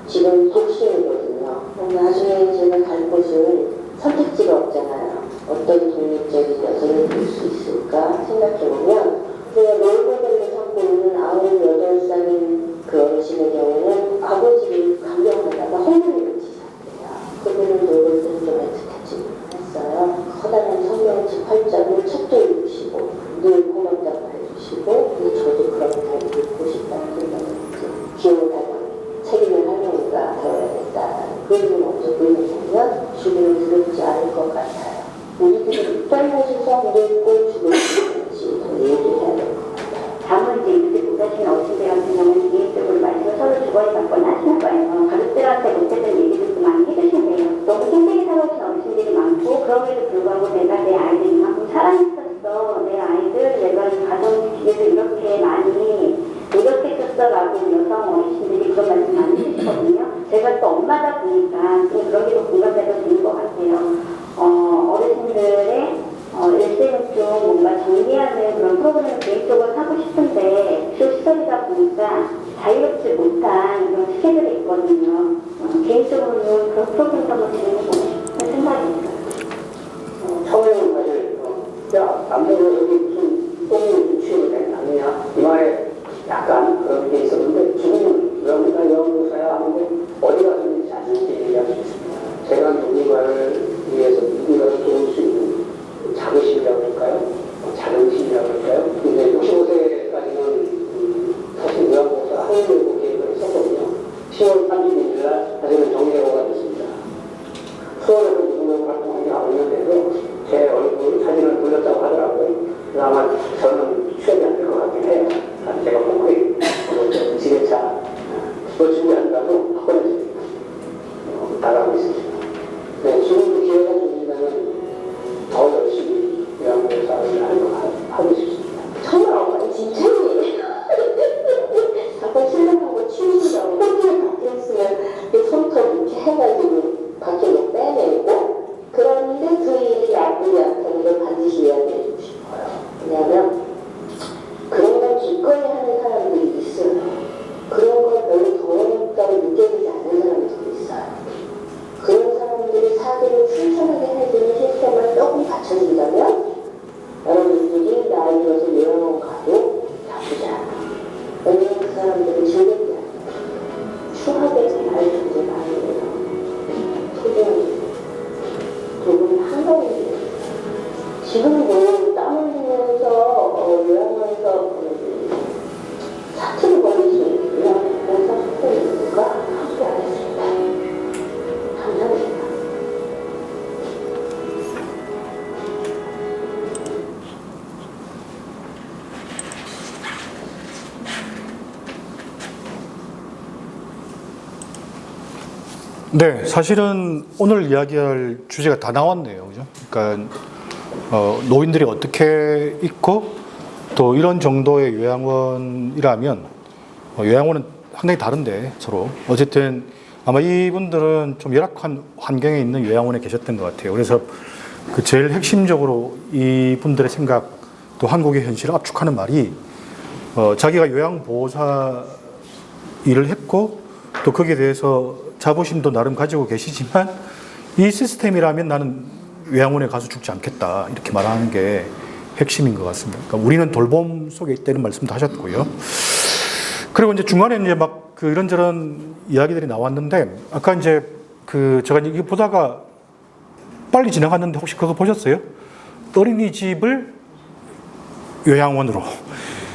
지금 독신이거든요. 나중에 제가 갈 곳은 선택지가 없잖아요. 어떤 독립적인 여성이 될 수 있을까 생각해보면 제가 롤모델로 삼고 있는 98살인 그 어르신의 경우는 아버지를 강경하다가 헐머니를 치셨대요. 그분은 노력을 좀 애틋하지 했어요. 커다란 성경책 8장을 책도 읽으시고 늘 고맙다고 해주시고 저도 그런 타입을 읽고 싶다는 생각을 했죠. 기억을 하고 책임을 할머니가 배워야겠다. 그걸 먼저 보여주면 주변은 두렵지 않을 것 같아요. 우리들이 떨면서 늙고 죽을지 더 얘기해야 될 것 같아요. 다음은 이제 이렇게 못하시는 어르신들 같은 경우는 개인적으로 말씀을 서로 주거니 받거나 하시는 거예요. 가족들한테 못했던 얘기들도 많이 해주신대요. 너무 힘들게 살아오신 어르신들이 많고 그럼에도 불구하고 내가 내 아이들 이만큼 사랑했었어. 내 아이들 내가 이 가정 지키기에서 이렇게 많이 노력했었어라고 여성 어르신들이 그런 말씀 많이 해주시거든요. 제가 또 엄마다 보니까 좀 그런 게 더 공감돼서 되는 것 같아요. 어르신들의 일생을 좀 뭔가 정리하는 그런 프로그램을 개인적으로 하고 싶은데 시설이다 보니까 자유롭지 못한 그런 스케줄이 있거든요. 개인적으로는 그런 프로그램을 한번 진행해보고 싶은 생각이 있어요. 처음에는 사실 남자는 여기 무슨 똥을 취업을 했느냐 이 말에 약간 그런 게 있었는데 지금은 요양원이나 요양보호사야 하는데 어디 가서든지 자신있게 얘기할 수 있습니다. 제가 누군가를 위해서 누군가를 도울 수 있는 자긍심이라고 할까요? 작은 힘이라고 할까요? 근데 65세까지는 사실 요양보호사 학위를 계획을 했었거든요. 10월 31일 날 사실은 정리해고가 됐습니다. 수원에서 무슨 활동을 하고 있는데도 제 얼굴 사진을 돌렸다고 하더라고요. 아마 저는 취업이 안 될 것 같긴 해요. 제가 꼭 지게차 그거 준비한다고 바꿔냈습니다. 나가고 있습니다. 네, 지금도 기회가 주신다면 더 열심히 요양보호사를 하고 싶습니다. 정말 어머니 진짜이에요. 잠깐 실력하고 치우시라고 폰트를 바뀌었으면 손톱 이렇게 해가지고 밖으로 빼내고 그런데 그 일이 나쁘지 않다는 걸 반드시 이야기해주고 싶어요. 왜냐하면 그런 걸 기꺼이 하는 사람들이 있어요. 그런 걸 별로 더럽다고 느껴지지 않는 사람들이 있어요. 그런 사람들이 사기를 순탄하게 해주는 시스템을 조금 받쳐준다면 여러분들이 나이 들어서 요양원 가도 나쁘지 않아. 왜냐면 그 사람들은 즐겁게 하는 추하게 잘 주지 말아요. 소중히 두 분 한가운데 지금도 땀 흘리면서 요양원에서 사투를 벌이시는 요양원에서 학생들과 함께 하겠습니다. 감사합니다. 네, 사실은 오늘 이야기할 주제가 다 나왔네요. 그죠? 그러니까 노인들이 어떻게 있고 또 이런 정도의 요양원이라면 요양원은 상당히 다른데 서로 어쨌든 아마 이분들은 좀 열악한 환경에 있는 요양원에 계셨던 것 같아요. 그래서 그 제일 핵심적으로 이분들의 생각 또 한국의 현실을 압축하는 말이 자기가 요양보호사 일을 했고 또 거기에 대해서 자부심도 나름 가지고 계시지만 이 시스템이라면 나는 요양원에 가서 죽지 않겠다 이렇게 말하는 게 핵심인 것 같습니다. 그러니까 우리는 돌봄 속에 있다는 말씀도 하셨고요. 그리고 이제 중간에 이제 막 그 이런저런 이야기들이 나왔는데 아까 이제 그 제가 이거 보다가 빨리 지나갔는데 혹시 그거 보셨어요? 어린이집을 요양원으로.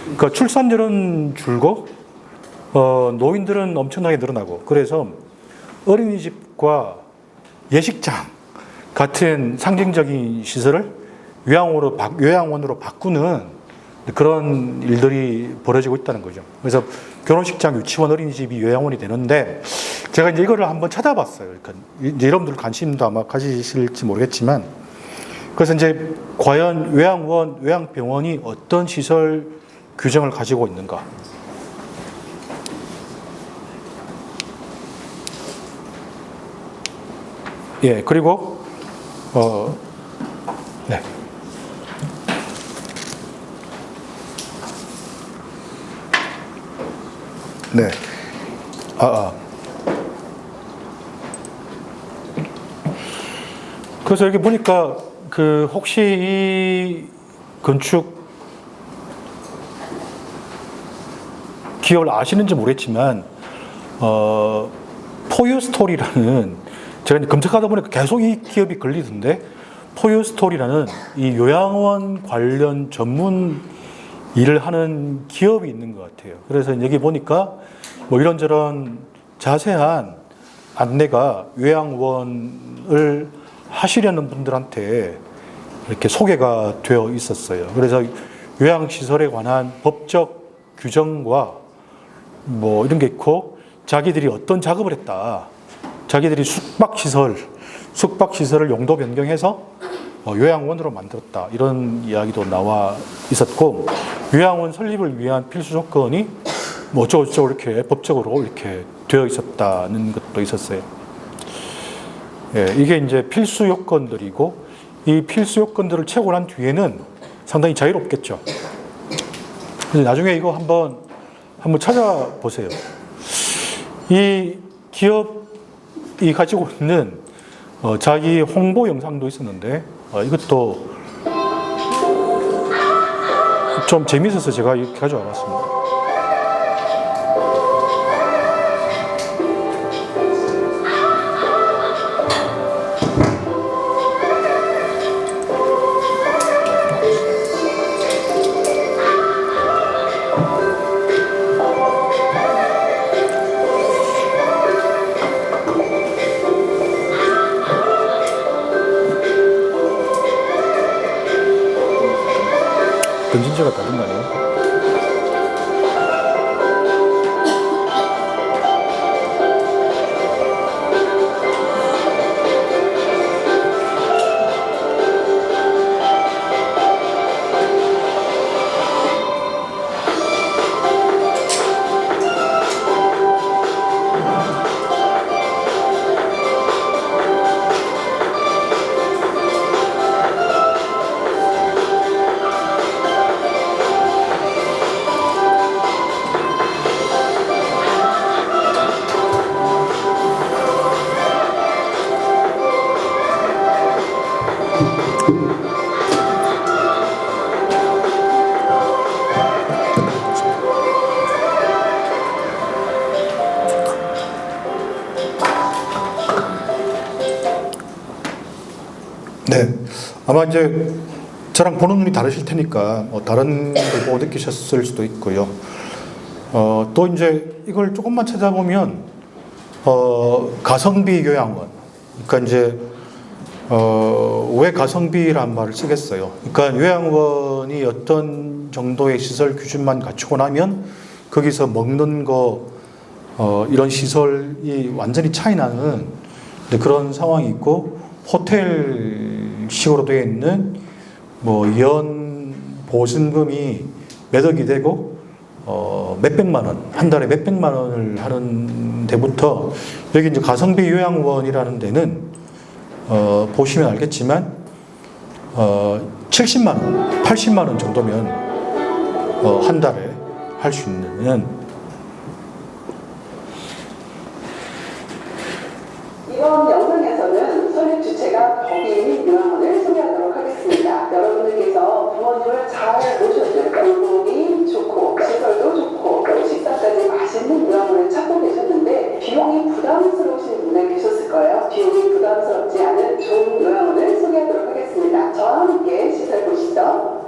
그러니까 출산율은 줄고 노인들은 엄청나게 늘어나고 그래서 어린이집과 예식장 같은 상징적인 시설을 요양원으로 바꾸는 그런 일들이 벌어지고 있다는 거죠. 그래서 결혼식장, 유치원, 어린이집이 요양원이 되는데 제가 이제 이거를 한번 찾아봤어요. 그러니까 이제 여러분들 관심도 아마 가지실지 모르겠지만 그래서 이제 과연 요양원, 요양병원이 어떤 시설 규정을 가지고 있는가? 예, 그리고 네. 네. 그래서 여기 보니까 그 혹시 이 건축 기업을 아시는지 모르겠지만 포유스토리라는 제가 이제 검색하다 보니까 계속 이 기업이 걸리던데 포유스토리라는 이 요양원 관련 전문 일을 하는 기업이 있는 것 같아요. 그래서 여기 보니까 뭐 이런저런 자세한 안내가 요양원을 하시려는 분들한테 이렇게 소개가 되어 있었어요. 그래서 요양시설에 관한 법적 규정과 뭐 이런 게 있고 자기들이 어떤 작업을 했다. 자기들이 숙박시설을 용도 변경해서 요양원으로 만들었다. 이런 이야기도 나와 있었고 요양원 설립을 위한 필수 조건이 뭐 어쩌고저쩌고 이렇게 법적으로 이렇게 되어 있었다는 것도 있었어요. 예, 이게 이제 필수 요건들이고 이 필수 요건들을 채우고 난 뒤에는 상당히 자유롭겠죠. 그래서 나중에 이거 한번 찾아보세요. 이 기업이 가지고 있는 자기 홍보 영상도 있었는데 이것도 좀 재미있어서 제가 이렇게 가져와 봤습니다. 건진지가 다른 거 아니에요? 네. 아마 이제 저랑 보는 눈이 다르실 테니까 다른 걸 보고 느끼셨을 수도 있고요. 또 이제 이걸 조금만 찾아보면 가성비 요양원. 그러니까 이제 왜 가성비란 말을 쓰겠어요? 그러니까 요양원이 어떤 정도의 시설 규준만 갖추고 나면 거기서 먹는 거 이런 시설이 완전히 차이 나는 그런 상황이 있고 호텔식으로 되어 있는 뭐 연 보증금이 몇 억이 되고 몇백만 원, 한 달에 몇백만 원을 하는 데부터 여기 이제 가성비 요양원이라는 데는 보시면 알겠지만 70만 원, 80만 원 정도면 한 달에 할 수 있는 이번 영상에서는 설립 주체가 법인 요양원을 소개하도록 하겠습니다. 여러분들께서 부모님을 잘 모셔줄 돌봄이 좋고 시설도 좋고 또 식사까지 맛있는 요양원을 찾고 계셨는데 비용이 부담스러우신 분들 계셨을 거예요. 비용이 부담스럽지 않은 좋은 요양원을 소개하도록 하겠습니다. 저와 함께 시설 보시죠.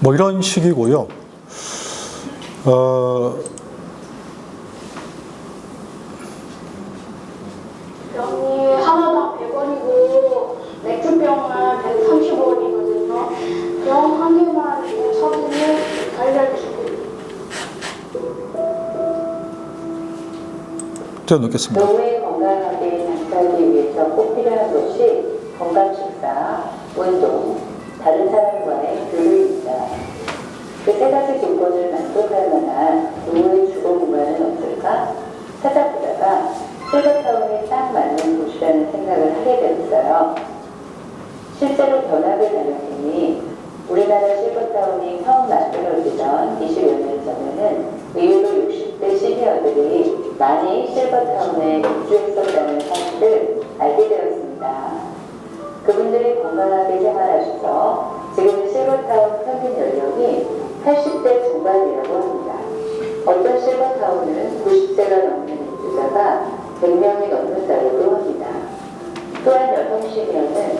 뭐 이런 식이고요. 병이 하나당 100원이고 맥주병은 135원이거든요. 병 한 개만 사보면 알려주시고. 제가 넣겠습니다. 노후에 건강하게 잠자기 위해서 꼭 필요한 것이 건강 식사, 운동, 다른 사람과의 교류입니다. 그 세 가지 조건을 만족할 만한 노후의 주거 공간은 없을까 찾아보다가 실버타운이 딱 맞는 곳이라는 생각을 하게 되었어요. 실제로 견학을 다녔으니 우리나라 실버타운이 처음 만들어지던 20여 년 전에는 의외로 60대 시니어들이 많이 실버타운에 입주했었다는 사실을 알게 되었습니다. 그분들이 건강하게 생활하셔서 지금 실버타운 평균 연령이 80대 중반이라고 합니다. 어떤 실버타운은 90세가 넘는 입주자가 100명이 넘는다고도 합니다. 또한 여성 시니어는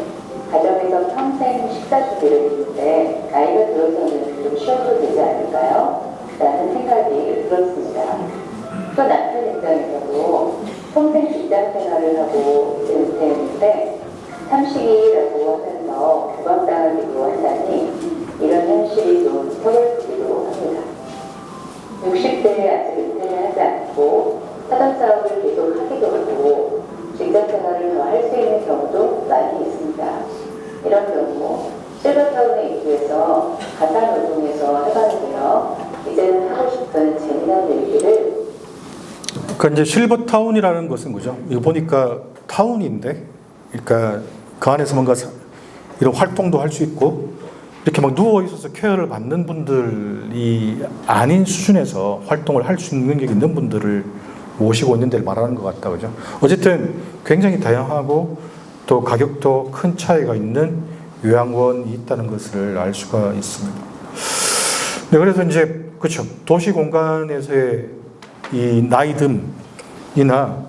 가정에서 평생 식사 준비를 했는데 나이가 들어서는 좀 쉬어도 되지 않을까요? 라는 생각이 들었습니다. 또 남편 입장에서도 평생 직장 생활을 하고 이제 은퇴했는데 삼식이라고 하면서 부각당하기도 한다니 이런 현실이 좀 서글프기도 합니다. 60대에 아직 은퇴를 하지 않고 사전 사업을 계속 하기도 하고 직장 생활을 더 할 수 있는 경우도 많이 있습니다. 이런 경우 실버타운에 입주해서 가사노동에서 해봤는데요. 이제는 하고 싶은 재미난 얘기를 그러니까 이제 실버타운이라는 것은 뭐죠? 이거 보니까 타운인데, 그러니까 그 안에서 뭔가 이런 활동도 할 수 있고 이렇게 막 누워 있어서 케어를 받는 분들이 아닌 수준에서 활동을 할 수 있는 게 있는 분들을 모시고 있는 데를 말하는 것 같다, 그죠? 어쨌든 굉장히 다양하고 또 가격도 큰 차이가 있는 요양원이 있다는 것을 알 수가 있습니다. 네, 그래서 이제 그렇죠. 도시 공간에서의 이 나이듦이나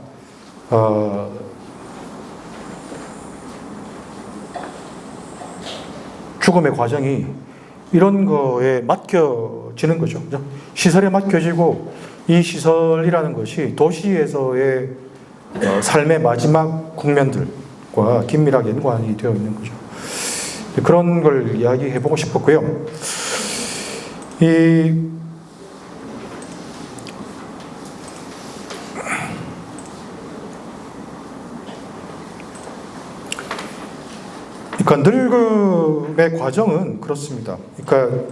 죽음의 과정이 이런 거에 맡겨지는 거죠. 그죠? 시설에 맡겨지고 이 시설이라는 것이 도시에서의 삶의 마지막 국면들과 긴밀하게 연관이 되어 있는 거죠. 그런 걸 이야기해 보고 싶었고요. 그러니까 늙음의 과정은 그렇습니다. 그러니까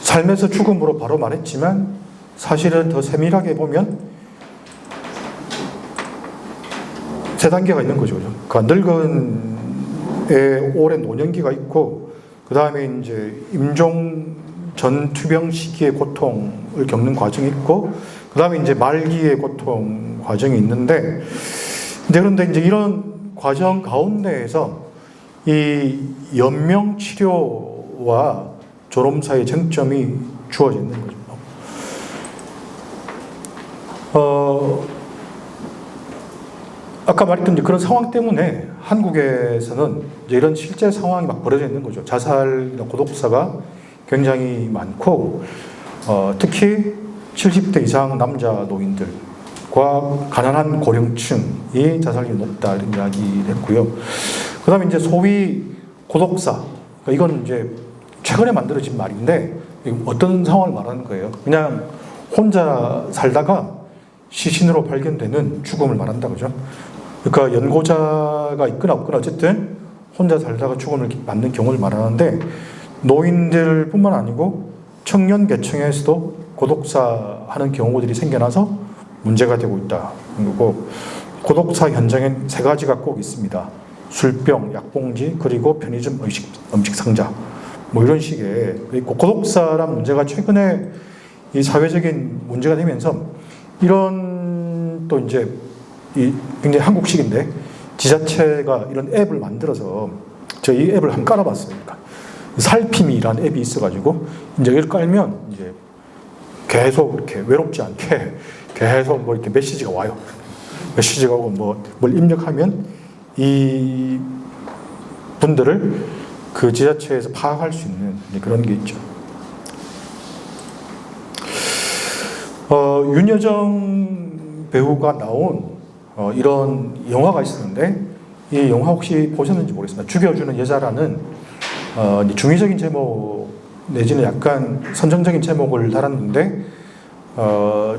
삶에서 죽음으로 바로 말했지만 사실은 더 세밀하게 보면 세 단계가 있는 거죠. 그러니까 늙은 오랜 노년기가 있고, 그 다음에 이제 임종 전 투병 시기의 고통을 겪는 과정이 있고, 그 다음에 이제 말기의 고통 과정이 있는데, 그런데 이제 이런 과정 가운데에서 이 연명 치료와 졸음 사이의 쟁점이 주어져 있는 거죠. 아까 말했던 그런 상황 때문에 한국에서는 이제 이런 실제 상황이 막 벌어져 있는 거죠. 자살이나 고독사가 굉장히 많고, 특히 70대 이상 남자 노인들과 가난한 고령층이 자살률이 높다 이런 이야기를 했고요. 그 다음에 이제 소위 고독사, 이건 이제 최근에 만들어진 말인데 어떤 상황을 말하는 거예요? 그냥 혼자 살다가 시신으로 발견되는 죽음을 말한다 그죠? 그러니까 연고자가 있거나 없거나 어쨌든 혼자 살다가 죽음을 맞는 경우를 말하는데, 노인들뿐만 아니고 청년 계층에서도 고독사 하는 경우들이 생겨나서 문제가 되고 있다. 그리고 고독사 현장엔 3가지가 꼭 있습니다. 술병, 약봉지, 그리고 편의점 음식 상자. 뭐 이런 식의 고독사란 문제가 최근에 이 사회적인 문제가 되면서 이런 또 이제 이 굉장히 한국식인데 지자체가 이런 앱을 만들어서 저희 앱을 한번 깔아봤어요. 그러니까 살핌이라는 앱이 있어가지고 이제 이걸 깔면 이제 계속 이렇게 외롭지 않게 계속 뭐 이렇게 메시지가 와요. 메시지가 오고 뭘 입력하면 이 분들을 그 지자체에서 파악할 수 있는 그런 게 있죠. 윤여정 배우가 나온 이런 영화가 있었는데, 이 영화 혹시 보셨는지 모르겠습니다. 죽여주는 여자라는 중의적인 제목 내지는 약간 선정적인 제목을 달았는데,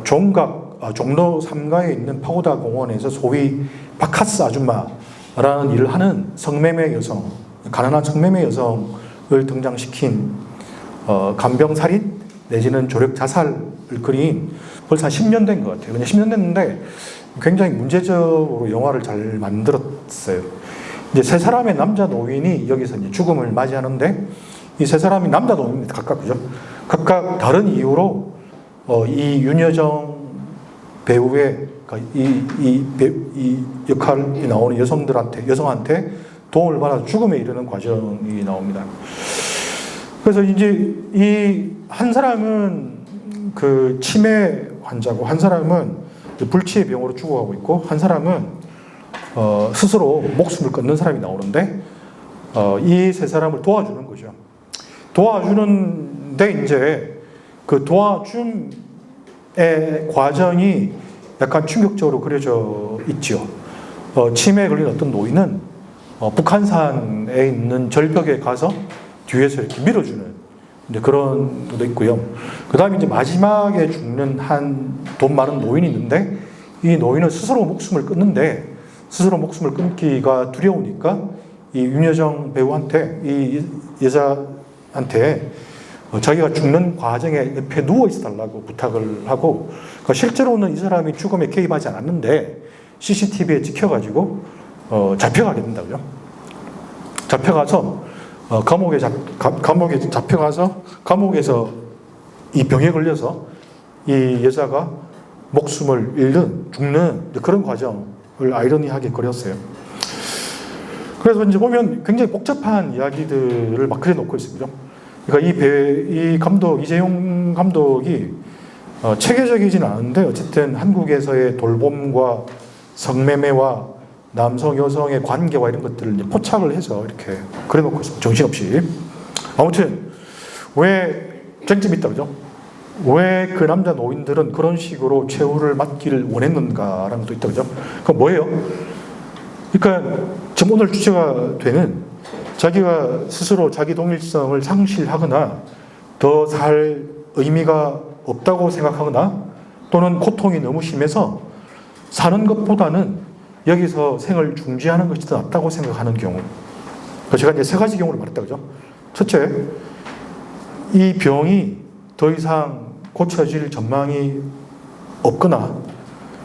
종로 3가에 있는 파고다 공원에서 소위 바카스 아줌마라는 일을 하는 성매매 여성, 가난한 성매매 여성을 등장시킨 간병살인 내지는 조력 자살을 그린 벌써 한 10년 된 것 같아요. 그냥 10년 됐는데 굉장히 문제적으로 영화를 잘 만들었어요. 이제 3사람의 남자 노인이 여기서 이제 죽음을 맞이하는데, 이 3사람이 남자 노인입니다. 각각 그죠? 각각 다른 이유로 이 윤여정 배우의 이 역할이 나오는 여성한테 도움을 받아서 죽음에 이르는 과정이 나옵니다. 그래서 이제 이 한 사람은 그 치매 환자고, 한 사람은 불치의 병으로 죽어가고 있고, 한 사람은 스스로 목숨을 끊는 사람이 나오는데, 이 3사람을 도와주는 거죠. 도와주는데 이제 그 도와줌의 과정이 약간 충격적으로 그려져 있죠. 치매에 걸린 어떤 노인은 북한산에 있는 절벽에 가서 뒤에서 이렇게 밀어주는 그런 것도 있고요. 그 다음에 이제 마지막에 죽는 한 돈 많은 노인이 있는데, 이 노인은 스스로 목숨을 끊는데, 스스로 목숨을 끊기가 두려우니까 이 윤여정 배우한테, 이 여자한테 자기가 죽는 과정에 옆에 누워 있어 달라고 부탁을 하고, 그러니까 실제로는 이 사람이 죽음에 개입하지 않았는데 CCTV에 찍혀가지고 잡혀가게 된다고요. 잡혀가서 감옥에 잡혀가서 감옥에서 이 병에 걸려서 이 여자가 목숨을 죽는 그런 과정을 아이러니하게 그렸어요. 그래서 이제 보면 굉장히 복잡한 이야기들을 막 그려놓고 있습니다. 그러니까 이 감독, 이재용 감독이 체계적이진 않은데 어쨌든 한국에서의 돌봄과 성매매와 남성, 여성의 관계와 이런 것들을 이제 포착을 해서 이렇게 그려놓고 있습니다. 정신없이. 아무튼 왜 쟁점이 있다 그죠? 왜 그 남자 노인들은 그런 식으로 최후를 맞기를 원했는가라는 것도 있다 그죠? 그건 뭐예요? 그러니까 지금 오늘 주제가 되는, 자기가 스스로 자기 동일성을 상실하거나 더 살 의미가 없다고 생각하거나 또는 고통이 너무 심해서 사는 것보다는 여기서 생을 중지하는 것이 더 낫다고 생각하는 경우. 제가 이제 3가지 경우를 말했다 그죠? 첫째, 이 병이 더 이상 고쳐질 전망이 없거나,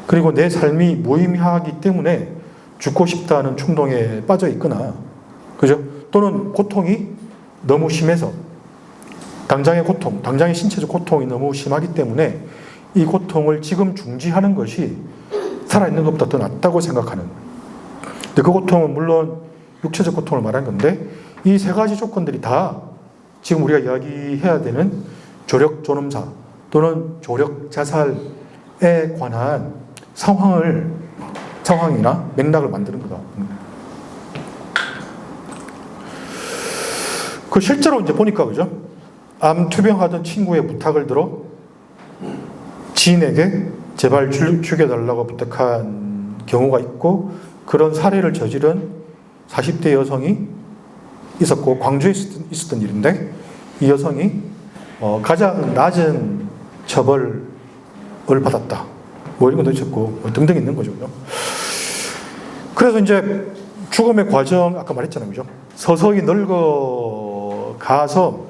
그리고 내 삶이 무의미하기 때문에 죽고 싶다는 충동에 빠져 있거나, 그죠? 또는 고통이 너무 심해서 당장의 고통, 당장의 신체적 고통이 너무 심하기 때문에 이 고통을 지금 중지하는 것이 살아있는 것보다 더 낫다고 생각하는. 근데 그 고통은 물론 육체적 고통을 말한 건데 이 세 가지 조건들이 다 지금 우리가 이야기해야 되는 조력 존엄사 또는 조력 자살에 관한 상황이나 맥락을 만드는 거다. 그 실제로 이제 보니까 그죠? 암 투병하던 친구의 부탁을 들어 지인에게 제발 죽여달라고 부탁한 경우가 있고 그런 사례를 저지른 40대 여성이 있었고 광주에 있었던 일인데 이 여성이 가장 낮은 처벌을 받았다. 뭐 이런 것도 있었고 뭐 등등 있는 거죠. 그래서 이제 죽음의 과정 아까 말했잖아요. 그죠? 서서히 늙어가서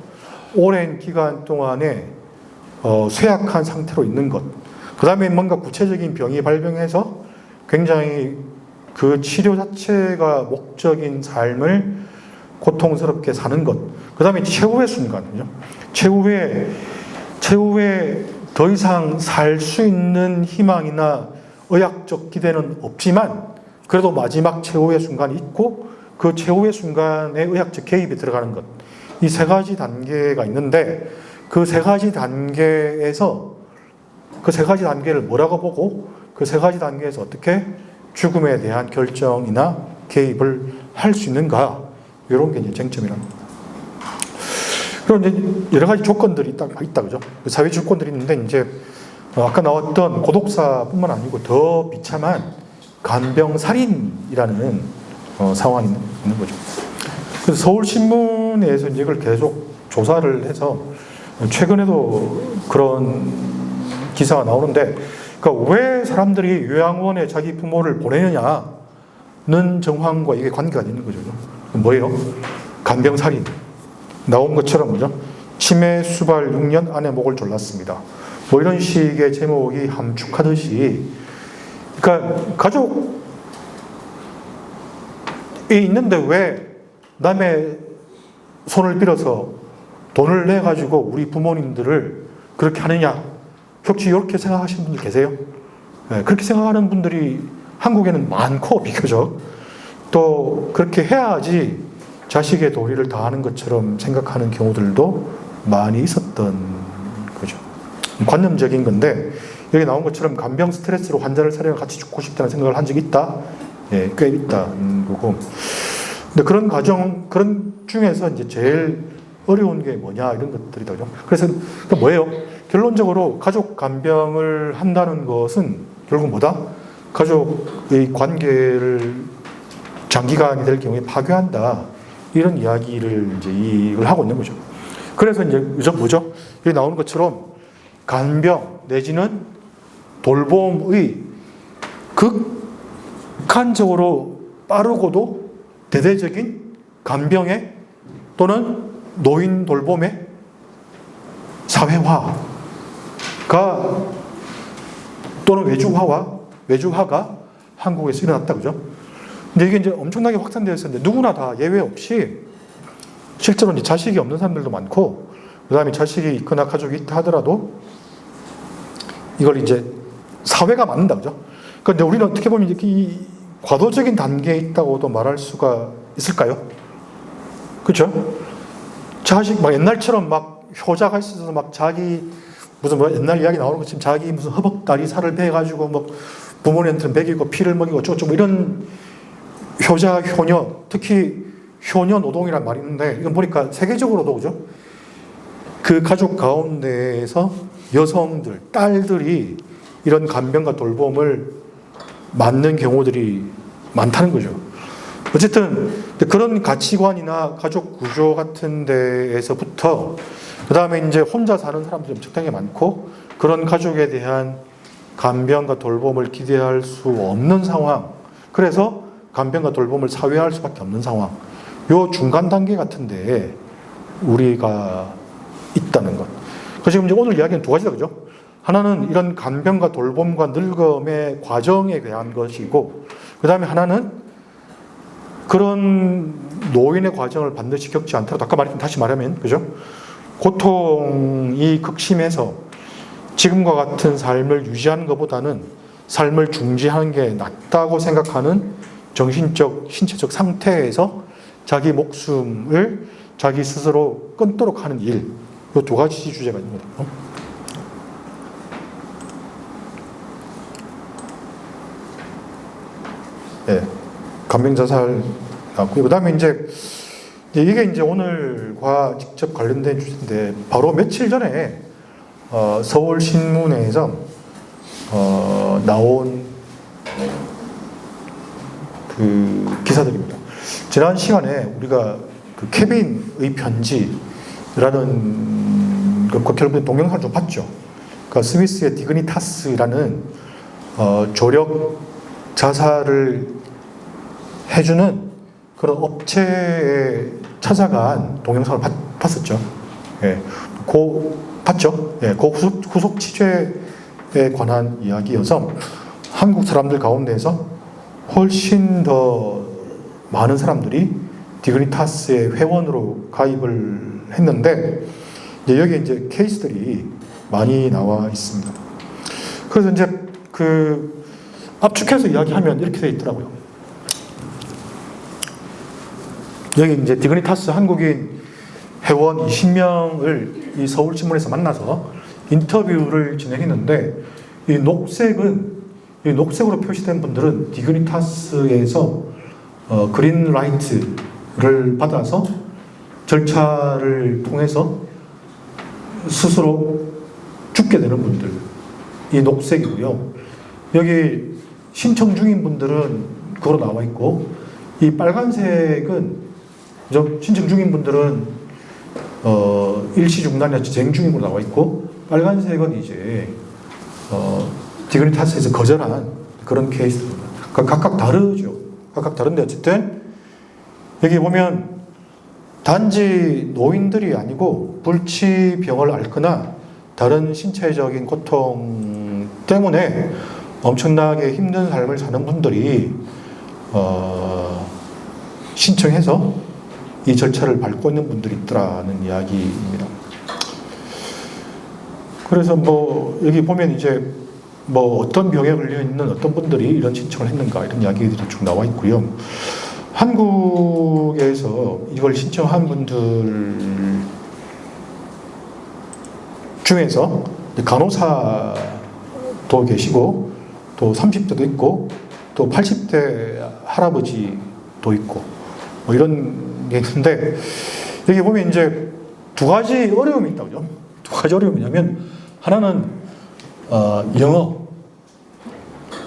오랜 기간 동안에 쇠약한 상태로 있는 것. 그 다음에 뭔가 구체적인 병이 발병해서 굉장히 그 치료 자체가 목적인 삶을 고통스럽게 사는 것. 그 다음에 최후의 순간. 최후에 더 이상 살 수 있는 희망이나 의학적 기대는 없지만 그래도 마지막 최후의 순간이 있고 그 최후의 순간에 의학적 개입이 들어가는 것. 이 세 가지 단계가 있는데 그 세 가지 단계에서 그 세 가지 단계를 뭐라고 보고 그 세 가지 단계에서 어떻게 죽음에 대한 결정이나 개입을 할 수 있는가 이런 게 이제 쟁점이랍니다. 그리고 이제 여러 가지 조건들이 있다 그죠? 사회 조건들이 있는데 이제 아까 나왔던 고독사뿐만 아니고 더 비참한 간병살인이라는 상황이 있는 거죠. 그래서 서울신문에서 이제 이걸 계속 조사를 해서 최근에도 그런 기사가 나오는데, 그러니까 왜 사람들이 요양원에 자기 부모를 보내느냐는 정황과 이게 관계가 있는 거죠. 뭐예요? 간병살인. 나온 것처럼 그죠? 치매 수발 6년 아내 목을 졸랐습니다. 뭐 이런 식의 제목이 함축하듯이, 그러니까 가족이 있는데 왜 남의 손을 빌어서 돈을 내 가지고 우리 부모님들을 그렇게 하느냐? 혹시 이렇게 생각하시는 분들 계세요? 네, 그렇게 생각하는 분들이 한국에는 많고 비교적 또 그렇게 해야지 자식의 도리를 다하는 것처럼 생각하는 경우들도 많이 있었던 거죠. 관념적인 건데 여기 나온 것처럼 간병 스트레스로 환자를 살해하고 같이 죽고 싶다는 생각을 한 적이 있다? 예, 꽤 있다는 거고. 근데 그런 중에서 이제 제일 어려운 게 뭐냐 이런 것들이다. 그래서 뭐예요? 결론적으로 가족 간병을 한다는 것은 결국 뭐다? 가족의 관계를 장기간이 될 경우에 파괴한다. 이런 이야기를 이제 이걸 하고 있는 거죠. 그래서 이제 뭐죠? 여기 나오는 것처럼 간병 내지는 돌봄의 극한적으로 빠르고도 대대적인 간병의 또는 노인 돌봄의 사회화가 또는 외주화가 한국에서 일어났다 그죠? 근데 이게 이제 엄청나게 확산되어 있었는데 누구나 다 예외 없이 실제로 이제 자식이 없는 사람들도 많고 그 다음에 자식이 있거나 가족이 있다 하더라도 이걸 이제 사회가 맞는다 그죠? 그런데 우리는 어떻게 보면 이렇게 이 과도적인 단계에 있다고도 말할 수가 있을까요? 그렇죠? 자식 막 옛날처럼 막 효자가 있어서 막 자기 무슨 뭐 옛날 이야기 나오는 것처럼 자기 무슨 허벅다리 살을 베가지고 뭐 부모님한테 먹이고 피를 먹이고 어쩌고 이런 효자 효녀 특히 효녀 노동이란 말이 있는데 이건 보니까 세계적으로도 그죠? 그 가족 가운데에서 여성들 딸들이 이런 간병과 돌봄을 맡는 경우들이 많다는 거죠. 어쨌든 그런 가치관이나 가족 구조 같은 데에서부터 그 다음에 이제 혼자 사는 사람들이 엄청나게 많고 그런 가족에 대한 간병과 돌봄을 기대할 수 없는 상황. 그래서 간병과 돌봄을 사회화할 수밖에 없는 상황. 요 중간 단계 같은 데에 우리가 있다는 것. 그래서 지금 이제 오늘 이야기는 두 가지다 그죠? 하나는 이런 간병과 돌봄과 늙음의 과정에 대한 것이고 그 다음에 하나는 그런 노인의 과정을 반드시 겪지 않더라도 아까 말했던 다시 말하면 그죠? 고통이 극심해서 지금과 같은 삶을 유지하는 것보다는 삶을 중지하는 게 낫다고 생각하는 정신적, 신체적 상태에서 자기 목숨을 자기 스스로 끊도록 하는 일, 이 두 가지 주제가 있는 거죠. 예, 간병자살 나왔고요. 그다음에 이제 이게 이제 오늘과 직접 관련된 주제인데 바로 며칠 전에 서울신문에서 나온 그 기사들입니다. 지난 시간에 우리가 그 케빈의 편지라는 것과 결국엔 동영상을 좀 봤죠. 그러니까 스위스의 디그니타스라는 조력 자살을 해주는 그런 업체에 찾아간 동영상을 봤었죠. 예, 봤죠. 예, 그 후속 취재에 관한 이야기여서 한국 사람들 가운데에서 훨씬 더 많은 사람들이 디그니타스의 회원으로 가입을 했는데 여기에 이제 케이스들이 많이 나와 있습니다. 그래서 이제 그 압축해서 이야기하면 이렇게 되어 있더라고요. 여기 이제 디그니타스 한국인 회원 20명을 이 서울신문에서 만나서 인터뷰를 진행했는데 이 녹색으로 표시된 분들은 디그니타스에서 그린라이트를 받아서 절차를 통해서 스스로 죽게 되는 분들, 이 녹색이고요. 여기 신청 중인 분들은 그거로 나와 있고, 이 빨간색은 신청 중인 분들은 일시 중단이나 쟁 중임으로 나와 있고, 빨간색은 이제 디그니타스에서 거절한 그런 케이스입니다. 그러니까 각각 다르죠. 각각 다른데 어쨌든 여기 보면 단지 노인들이 아니고 불치병을 앓거나 다른 신체적인 고통 때문에 엄청나게 힘든 삶을 사는 분들이 신청해서 이 절차를 밟고 있는 분들이 있더라는 이야기입니다. 그래서 뭐 여기 보면 이제 뭐 어떤 병에 걸려 있는 어떤 분들이 이런 신청을 했는가 이런 이야기들이 쭉 나와 있고요. 한국에서 이걸 신청한 분들 중에서 간호사도 계시고 또 30대도 있고 또 80대 할아버지도 있고 뭐 이런 게 있는데 여기 보면 이제 두 가지 어려움이 있다고요. 두 가지 어려움이 뭐냐면 하나는 영어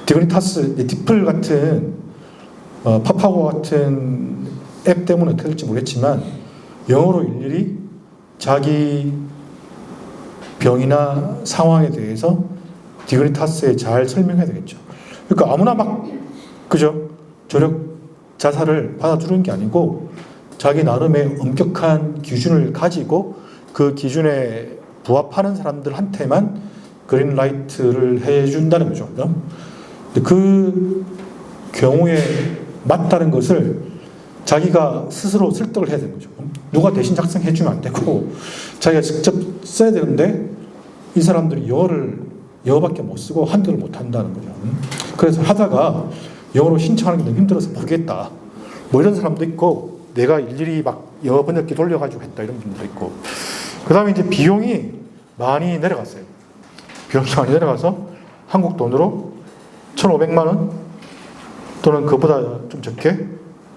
디그니타스 디플 같은 파파고 같은 앱 때문에 어떻게 될지 모르겠지만 영어로 일일이 자기 병이나 상황에 대해서 디그니타스에 잘 설명해야 되겠죠. 그러니까 아무나 막 그죠? 조력 자살을 받아주는 게 아니고 자기 나름의 엄격한 기준을 가지고 그 기준에 부합하는 사람들한테만 그린라이트를 해준다는 거죠. 근데 그 경우에 맞다는 것을 자기가 스스로 설득을 해야 되는 거죠. 누가 대신 작성해주면 안 되고 자기가 직접 써야 되는데 이 사람들이 영어밖에 못 쓰고 한글을 못 한다는 거죠. 그래서 하다가 영어로 신청하는 게 너무 힘들어서 모르겠다. 뭐 이런 사람도 있고 내가 일일이 막 영어 번역기 돌려가지고 했다 이런 분도 있고 그 다음에 이제 비용이 많이 내려갔어요. 비용이 많이 내려가서 한국 돈으로 1,500만 원 또는 그보다 좀 적게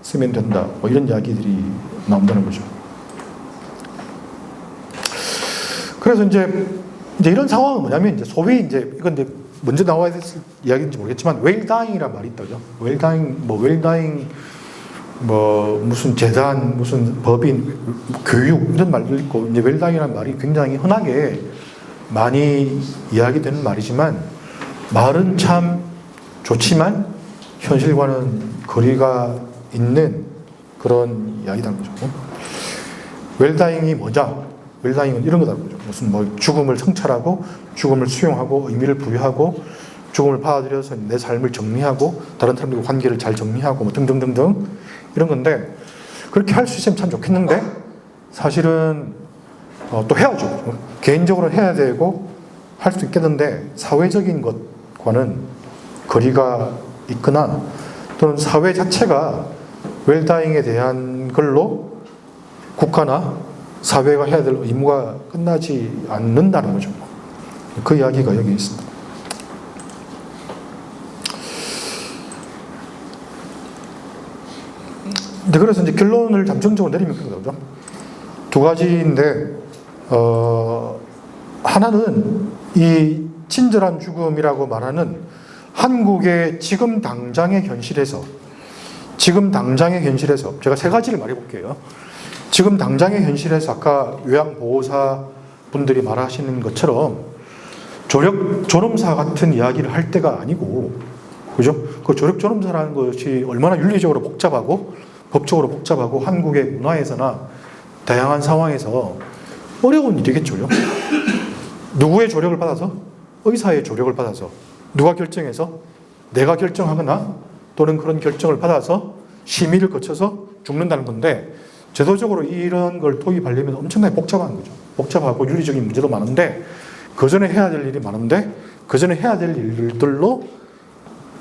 쓰면 된다. 뭐 이런 이야기들이 나온다는 거죠. 그래서 이제 이런 상황은 뭐냐면 이제 소위 이제 이건 이제 먼저 나와야 될 이야기인지 모르겠지만 웰다잉이란 말이 있다죠. 웰다잉 뭐 무슨 재단 무슨 법인 교육 이런 말들 있고 이제 웰다잉이라는 말이 굉장히 흔하게 많이 이야기되는 말이지만 말은 참 좋지만 현실과는 거리가 있는 그런 이야기라는 거죠. 웰다잉이 뭐냐? 웰다잉은 이런 거다 거죠. 무슨 뭐 죽음을 성찰하고 죽음을 수용하고 의미를 부여하고 죽음을 받아들여서 내 삶을 정리하고 다른 사람들과 관계를 잘 정리하고 뭐 등등등등 이런 건데 그렇게 할 수 있으면 참 좋겠는데 사실은 또 해야죠. 개인적으로 해야 되고 할 수 있겠는데 사회적인 것과는 거리가 있거나 또는 사회 자체가 웰다잉에 대한 걸로 국가나 사회가 해야 될 의무가 끝나지 않는다는 거죠. 그 이야기가 여기 있습니다. 근데 그래서 이제 결론을 잠정적으로 내리면 그런 거죠. 두 가지인데, 하나는 이 친절한 죽음이라고 말하는 한국의 지금 당장의 현실에서 제가 세 가지를 말해볼게요. 지금 당장의 현실에서 아까 요양보호사 분들이 말하시는 것처럼 존엄사 같은 이야기를 할 때가 아니고, 그죠? 그 조력존엄사라는 것이 얼마나 윤리적으로 복잡하고 법적으로 복잡하고 한국의 문화에서나 다양한 상황에서 어려운 일이겠죠. 누구의 조력을 받아서? 의사의 조력을 받아서. 누가 결정해서? 내가 결정하거나 또는 그런 결정을 받아서 심의를 거쳐서 죽는다는 건데 제도적으로 이런 걸 도입하려면 엄청나게 복잡한 거죠. 복잡하고 윤리적인 문제도 많은데 그 전에 해야 될 일이 많은데 그 전에 해야 될 일들로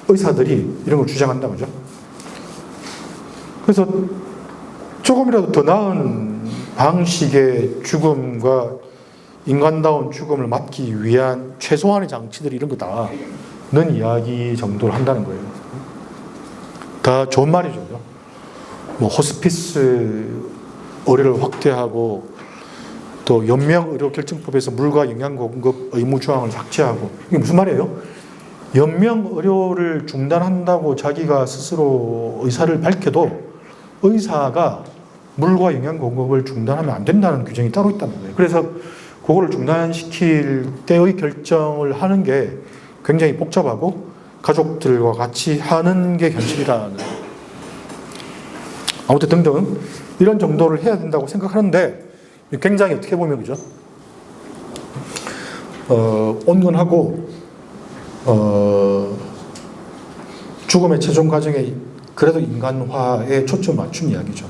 의사들이 이런 걸 주장한다 그죠. 그래서 조금이라도 더 나은 방식의 죽음과 인간다운 죽음을 막기 위한 최소한의 장치들이 이런 거다는 이야기 정도를 한다는 거예요. 다 좋은 말이죠. 뭐 호스피스 의료를 확대하고 또 연명의료결정법에서 물과 영양공급 의무 조항을 삭제하고 이게 무슨 말이에요? 연명의료를 중단한다고 자기가 스스로 의사를 밝혀도 의사가 물과 영양공급을 중단하면 안 된다는 규정이 따로 있다는 거예요. 그래서 그거를 중단시킬 때의 결정을 하는 게 굉장히 복잡하고 가족들과 같이 하는 게 현실이라는 아무튼 등등 이런 정도를 해야 된다고 생각하는데 굉장히 어떻게 보면 그죠? 온건하고 죽음의 최종 과정에 그래도 인간화에 초점 맞춘 이야기죠.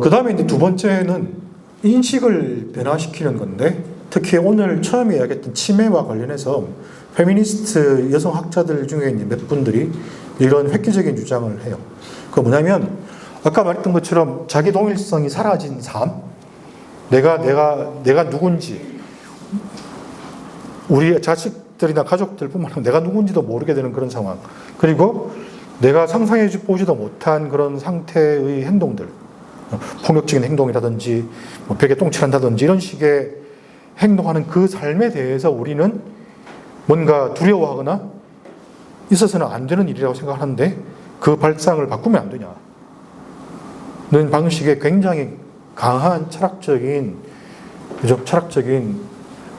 그 다음에 이제 두 번째는 인식을 변화시키는 건데 특히 오늘 처음에 이야기했던 치매와 관련해서 페미니스트 여성학자들 중에 몇 분들이 이런 획기적인 주장을 해요. 그거 뭐냐면 아까 말했던 것처럼 자기 동일성이 사라진 삶, 내가 누군지, 우리 자식들이나 가족들뿐만 아니라 내가 누군지도 모르게 되는 그런 상황, 그리고 내가 상상해 보지도 못한 그런 상태의 행동들, 폭력적인 행동이라든지 뭐 벽에 똥칠한다든지 이런 식의 행동하는 그 삶에 대해서 우리는 뭔가 두려워하거나 있어서는 안 되는 일이라고 생각하는데 그 발상을 바꾸면 안 되냐는 방식의 굉장히 강한 철학적인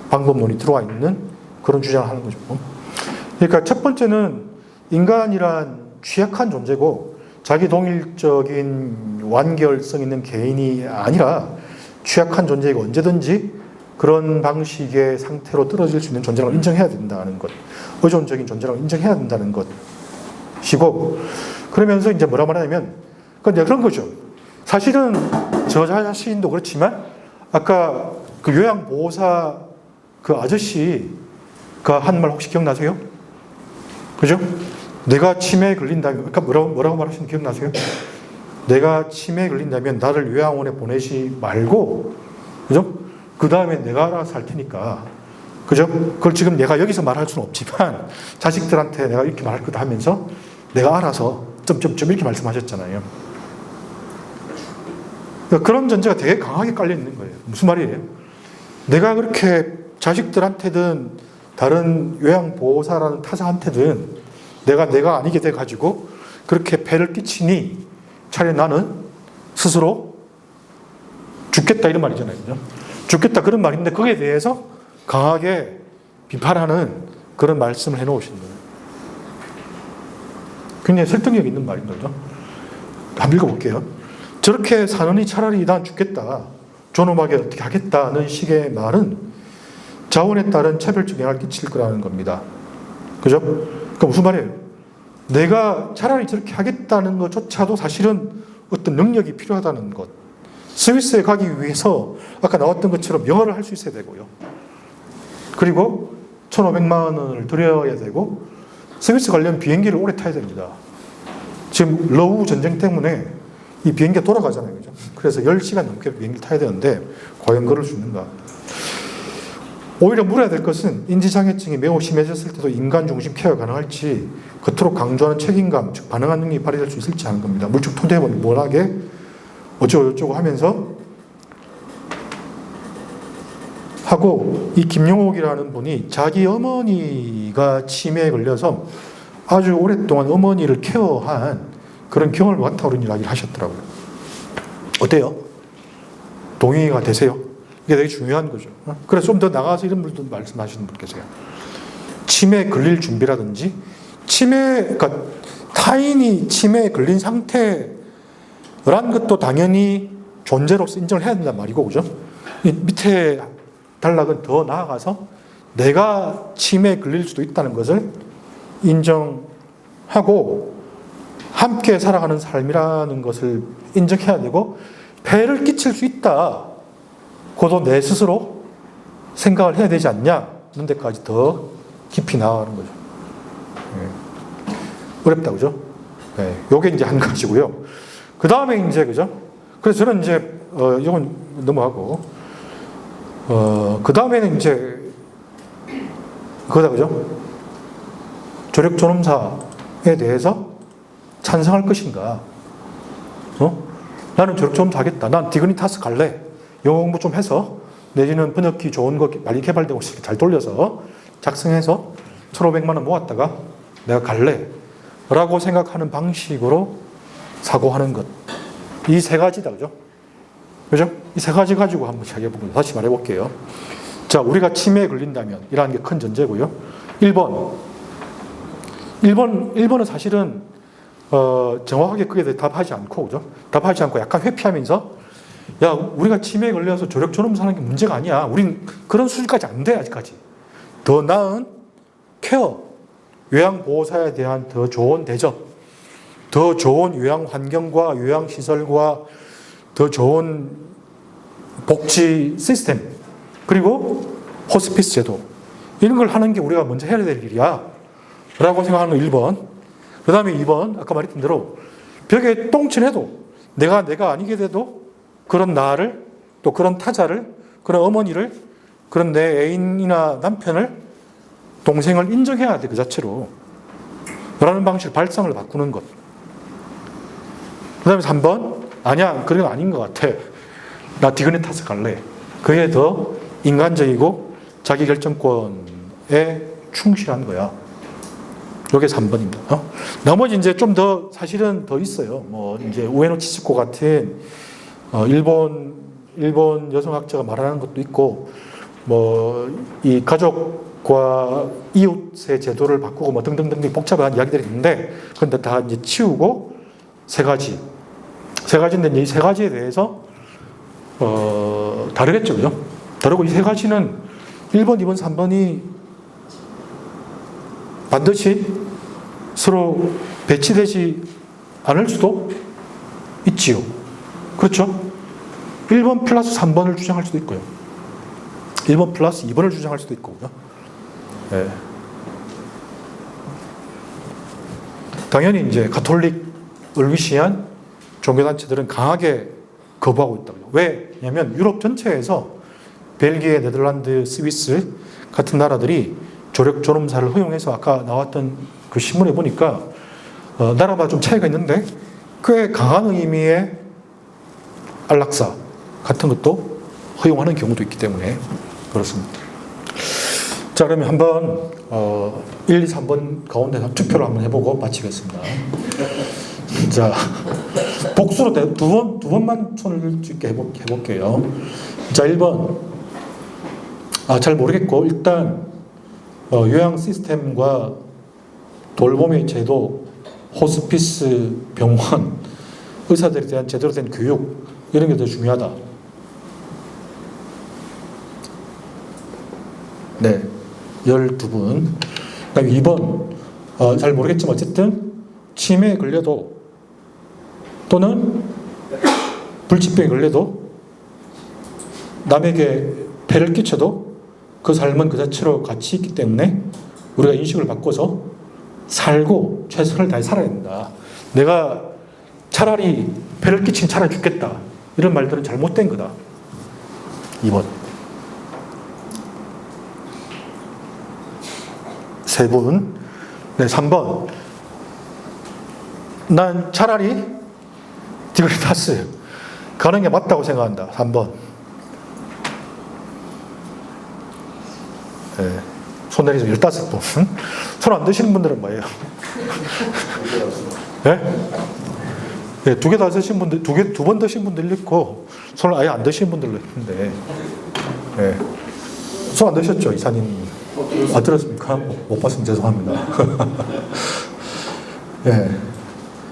방법론이 들어와 있는 그런 주장을 하는 거죠. 그러니까 첫 번째는 인간이란 취약한 존재고 자기 동일적인 완결성 있는 개인이 아니라 취약한 존재이고 언제든지 그런 방식의 상태로 떨어질 수 있는 존재라고 인정해야 된다는 것, 의존적인 존재라고 인정해야 된다는 것이고, 그러면서 이제 뭐라 말하냐면 그런 거죠. 사실은 저 자신도 그렇지만 아까 그 요양보호사 그 아저씨가 한 말 혹시 기억나세요? 그죠? 내가 치매에 걸린다면, 그러니까 뭐라고 말하시는지 기억나세요? 내가 치매에 걸린다면 나를 요양원에 보내지 말고, 그죠? 그 다음에 내가 알아서 할 테니까, 그죠? 그걸 지금 내가 여기서 말할 수는 없지만, 자식들한테 내가 이렇게 말할 거다 하면서, 내가 알아서, 점점점 이렇게 말씀하셨잖아요. 그러니까 그런 전제가 되게 강하게 깔려 있는 거예요. 무슨 말이에요? 내가 그렇게 자식들한테든, 다른 요양보호사라는 타자한테든, 내가 아니게 돼가지고 그렇게 폐를 끼치니 차라리 나는 스스로 죽겠다 이런 말이잖아요. 그죠? 죽겠다 그런 말인데 거기에 대해서 강하게 비판하는 그런 말씀을 해놓으신 거예요. 굉장히 설득력 있는 말인 거죠. 한번 읽어볼게요. 저렇게 사느니 차라리 난 죽겠다. 존엄하게 어떻게 하겠다는 식의 말은 자원에 따른 차별적 영향을 끼칠 거라는 겁니다. 그죠? 그러니까 무슨 말이에요? 내가 차라리 저렇게 하겠다는 것조차도 사실은 어떤 능력이 필요하다는 것. 스위스에 가기 위해서 아까 나왔던 것처럼 영어를 할 수 있어야 되고요. 그리고 1,500만 원을 들여야 되고 스위스 관련 비행기를 오래 타야 됩니다. 지금 러우 전쟁 때문에 이 비행기가 돌아가잖아요. 그죠? 그래서 10시간 넘게 비행기를 타야 되는데 과연 그럴 수 있는가? 오히려 물어야 될 것은 인지장애증이 매우 심해졌을 때도 인간 중심 케어가 가능할지 그토록 강조하는 책임감, 즉 반응한 능력이 발휘될 수 있을지 하는 겁니다. 물적 토대원 뭐하게 어쩌고 하면서 하고 이 김용옥이라는 분이 자기 어머니가 치매에 걸려서 아주 오랫동안 어머니를 케어한 그런 경험을 바탕으로 이야기를 하셨더라고요. 어때요? 동의가 되세요? 이게 되게 중요한 거죠. 그래서 좀 더 나가서 이런 분도 말씀하시는 분 계세요. 치매에 걸릴 준비라든지 그러니까 타인이 치매에 걸린 상태란 것도 당연히 존재로서 인정을 해야 된단 말이고, 그죠? 이 밑에 단락은 더 나아가서 내가 치매에 걸릴 수도 있다는 것을 인정하고 함께 살아가는 삶이라는 것을 인정해야 되고 폐를 끼칠 수 있다. 그것도 내 스스로 생각을 해야 되지 않냐. 이런 데까지 더 깊이 나아가는 거죠. 네. 어렵다, 그죠? 네. 요게 이제 한 가지고요. 그 다음에 이제, 그죠? 그래서 저는 이제, 이건 넘어가고, 그 다음에는 이제, 그거다, 그죠? 조력 존엄사에 대해서 찬성할 것인가? 나는 조력 존엄사 하겠다. 난 디그니타스 갈래. 영어 공부 좀 해서 내지는 번역기 좋은 거 많이 개발되고 잘 돌려서 작성해서 1,500만 원 모았다가 내가 갈래 라고 생각하는 방식으로 사고하는 것. 이 세 가지다. 그죠? 그죠? 이 세 가지 가지고 한번 이야기해보고 다시 말해볼게요. 자, 우리가 치매에 걸린다면 이라는 게 큰 전제고요. 1번은 사실은 정확하게 그게 대해 답하지 않고, 그죠? 답하지 않고 약간 회피하면서 야, 우리가 치매에 걸려서 조력 존엄사 하는 게 문제가 아니야. 우린 그런 수준까지 안 돼, 아직까지. 더 나은 케어, 요양보호사에 대한 더 좋은 대접, 더 좋은 요양 환경과 요양 시설과 더 좋은 복지 시스템, 그리고 호스피스 제도, 이런 걸 하는 게 우리가 먼저 해야 될 일이야. 라고 생각하는 거 1번. 그 다음에 2번, 아까 말했던 대로 벽에 똥칠해도 내가 아니게 돼도 그런 나를, 또 그런 타자를, 그런 어머니를, 그런 내 애인이나 남편을, 동생을 인정해야 돼, 그 자체로. 라는 방식으로 발상을 바꾸는 것. 그 다음에 3번, 아니야, 그런 건 아닌 것 같아. 나 디그니타스 갈래. 그게 더 인간적이고 자기 결정권에 충실한 거야. 이게 3번입니다. 나머지 이제 좀 더 사실은 더 있어요. 뭐 이제 우에노 치츠코 같은 일본 여성학자가 말하는 것도 있고, 뭐 이 가족과 이웃의 제도를 바꾸고 뭐 등등등 복잡한 이야기들이 있는데, 그런데 다 이제 치우고 세 가지인데 이 세 가지에 대해서 다르겠죠, 그죠? 다르고 이 세 가지는 1번, 2번, 3번이 반드시 서로 배치되지 않을 수도 있지요. 그렇죠? 1번 플러스 3번을 주장할 수도 있고요. 1번 플러스 2번을 주장할 수도 있고. 네. 당연히 이제 가톨릭을 위시한 종교단체들은 강하게 거부하고 있다고요. 왜냐하면 유럽 전체에서 벨기에, 네덜란드, 스위스 같은 나라들이 조력 존엄사를 허용해서 아까 나왔던 그 신문에 보니까 나라마다 좀 차이가 있는데 꽤 강한 의미의 안락사 같은 것도 허용하는 경우도 있기 때문에 그렇습니다. 자, 그러면 한번 1, 2, 3번 가운데 투표를 한번 해보고 마치겠습니다. 자, 복수로 두 번만 손을 들 수 있게 해볼게요. 자, 1번. 잘 모르겠고 일단 요양 시스템과 돌봄의 제도, 호스피스, 병원, 의사들에 대한 제대로 된 교육, 이런 게 더 중요하다. 네, 12분. 그다음에 2번, 잘 모르겠지만 어쨌든 치매에 걸려도 또는 불치병에 걸려도 남에게 폐를 끼쳐도 그 삶은 그 자체로 가치 있기 때문에 우리가 인식을 바꿔서 살고 최선을 다해 살아야 된다. 내가 차라리 폐를 끼친 차라리 죽겠다. 이런 말들은 잘못된 거다. 2번. 세 분. 네, 3번. 난 차라리 디그리타스 가는 게 맞다고 생각한다. 3번. 네, 손 내리세요. 15분. 손 안 드시는 분들은 뭐예요? 네? 네, 2개 다 드신 분들, 2번 드신 분들 있고, 손을 아예 안 드신 분들도 있는데, 네. 손 안 드셨죠, 이사님? 아, 들었습니까? 못 봤으면 죄송합니다. 네.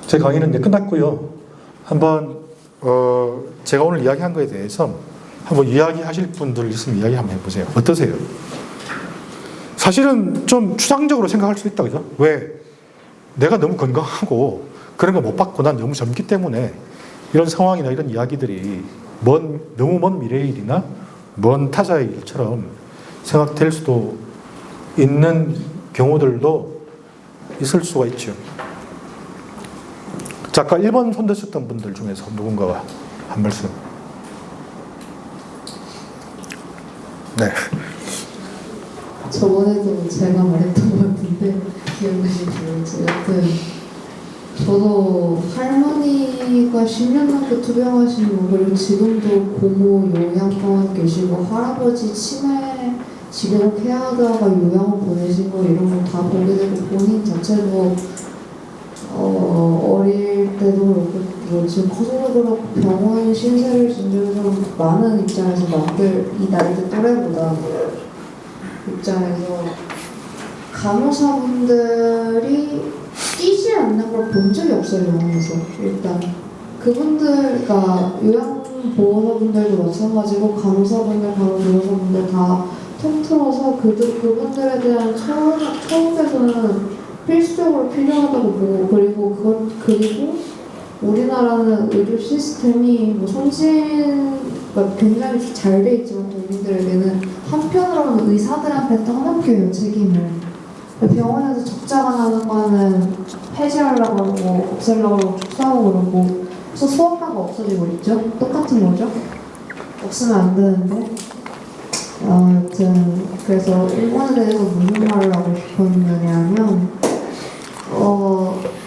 제 강의는 이제 끝났고요. 한번, 제가 오늘 이야기한 거에 대해서 한번 이야기하실 분들 있으면 이야기 한번 해보세요. 어떠세요? 사실은 좀 추상적으로 생각할 수 있다, 그죠? 왜? 내가 너무 건강하고 그런 거 못 받고 난 너무 젊기 때문에 이런 상황이나 이런 이야기들이 너무 먼 미래의 일이나 먼 타자의 일처럼 생각될 수도 있는 경우들도 있을 수가 있죠. 자, 아까 1번 손 드셨던 분들 중에서 누군가가 한 말씀. 네. 저번에도 제가 말했던 것 같은데 기억나시죠? 여튼 저도 할머니가 10년 넘게 투병하신 분, 그리고 지금도 고모 요양병원 계시고 할아버지 치매 지금 케어하다가 요양원 보내신 거 이런 거 다 보게 되고 본인 자체도 어릴 때도 그렇고 뭐 지금 커서도 그렇고 병원 신세를 진 적이 좀 많은 입장에서 남들 이 나이대 또래보다 입장에서 간호사분들이 뛰지 않는 걸 본 적이 없어요, 병원에서. 일단 그분들과 요양보호사분들도 마찬가지고 간호사분들, 간호조무사분들 다 통틀어서 그분들에 대한 처음에서는 필수적으로 필요하다고 보고, 그리고 우리나라는 의료 시스템이 뭐 선진가 굉장히 잘 돼 있지만 국민들에게는 한편으로는 의사들한테 떠넘겨요, 책임을. 병원에서 적자가 나는 거는 폐지하려고 그러고 없애려고 그러고 축소하고 그러고 그래서 수업료가 없어지고 있죠. 똑같은 거죠. 없으면 안 되는데. 여튼 그래서 일본에 대해서 무슨 말을 하고 싶었느냐면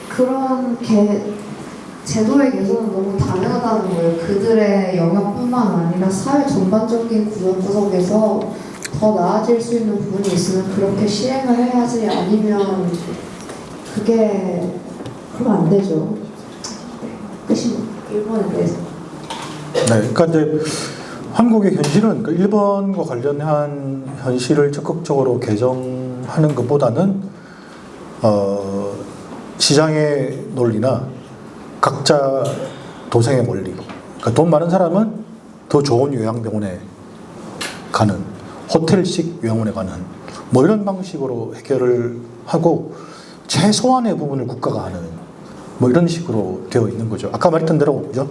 그런 제도의 개선은 너무 당연하다는 거예요. 그들의 영역뿐만 아니라 사회 전반적인 구석구석에서 더 나아질 수 있는 부분이 있으면 그렇게 시행을 해야지, 아니면 그럼 안 되죠. 끝입니다. 일본에 대해서. 네, 그러니까 이제 한국의 현실은 그 일본과 관련한 현실을 적극적으로 개정하는 것보다는 시장의 논리나 각자 도생의 원리, 그러니까 돈 많은 사람은 더 좋은 요양병원에 가는, 호텔식 요양원에 가는 뭐 이런 방식으로 해결을 하고 최소한의 부분을 국가가 하는 뭐 이런 식으로 되어 있는 거죠. 아까 말했던 대로 그죠?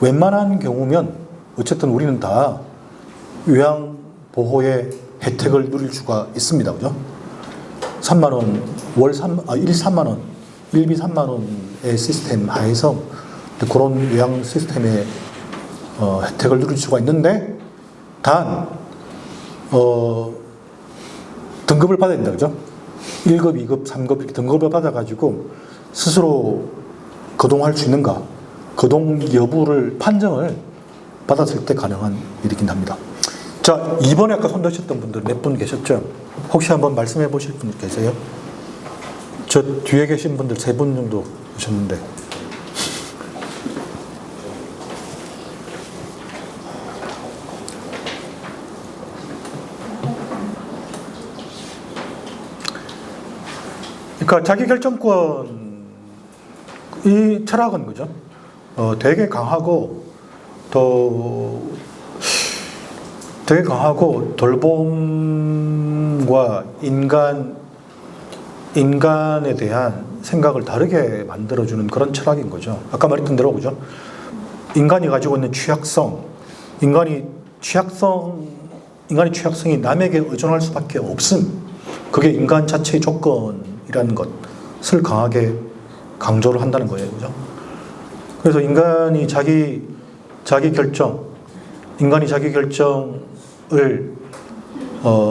웬만한 경우면 어쨌든 우리는 다 요양보호의 혜택을 누릴 수가 있습니다. 그죠? 3만 원, 일 3만 원, 일비 3만 원의 시스템 하에서 그런 요양 시스템의 혜택을 누릴 수가 있는데, 단 등급을 받아야 된다. 그죠? 1급, 2급, 3급 이렇게 등급을 받아가지고 스스로 거동할 수 있는가, 거동 여부를 판정을 받았을 때 가능한 일이긴 합니다. 자, 이번에 아까 손 드셨던 분들 몇 분 계셨죠? 혹시 한번 말씀해 보실 분 계세요? 저 뒤에 계신 분들 3분 정도 계셨는데. 그러니까 자기결정권이 철학은 그죠? 되게 강하고 돌봄과 인간에 대한 생각을 다르게 만들어주는 그런 철학인 거죠. 아까 말했던 대로 그죠? 인간이 가지고 있는 취약성, 인간의 취약성이 남에게 의존할 수밖에 없음. 그게 인간 자체의 조건이라는 것을 강하게 강조를 한다는 거예요. 그죠? 그래서 인간이 자기 결정을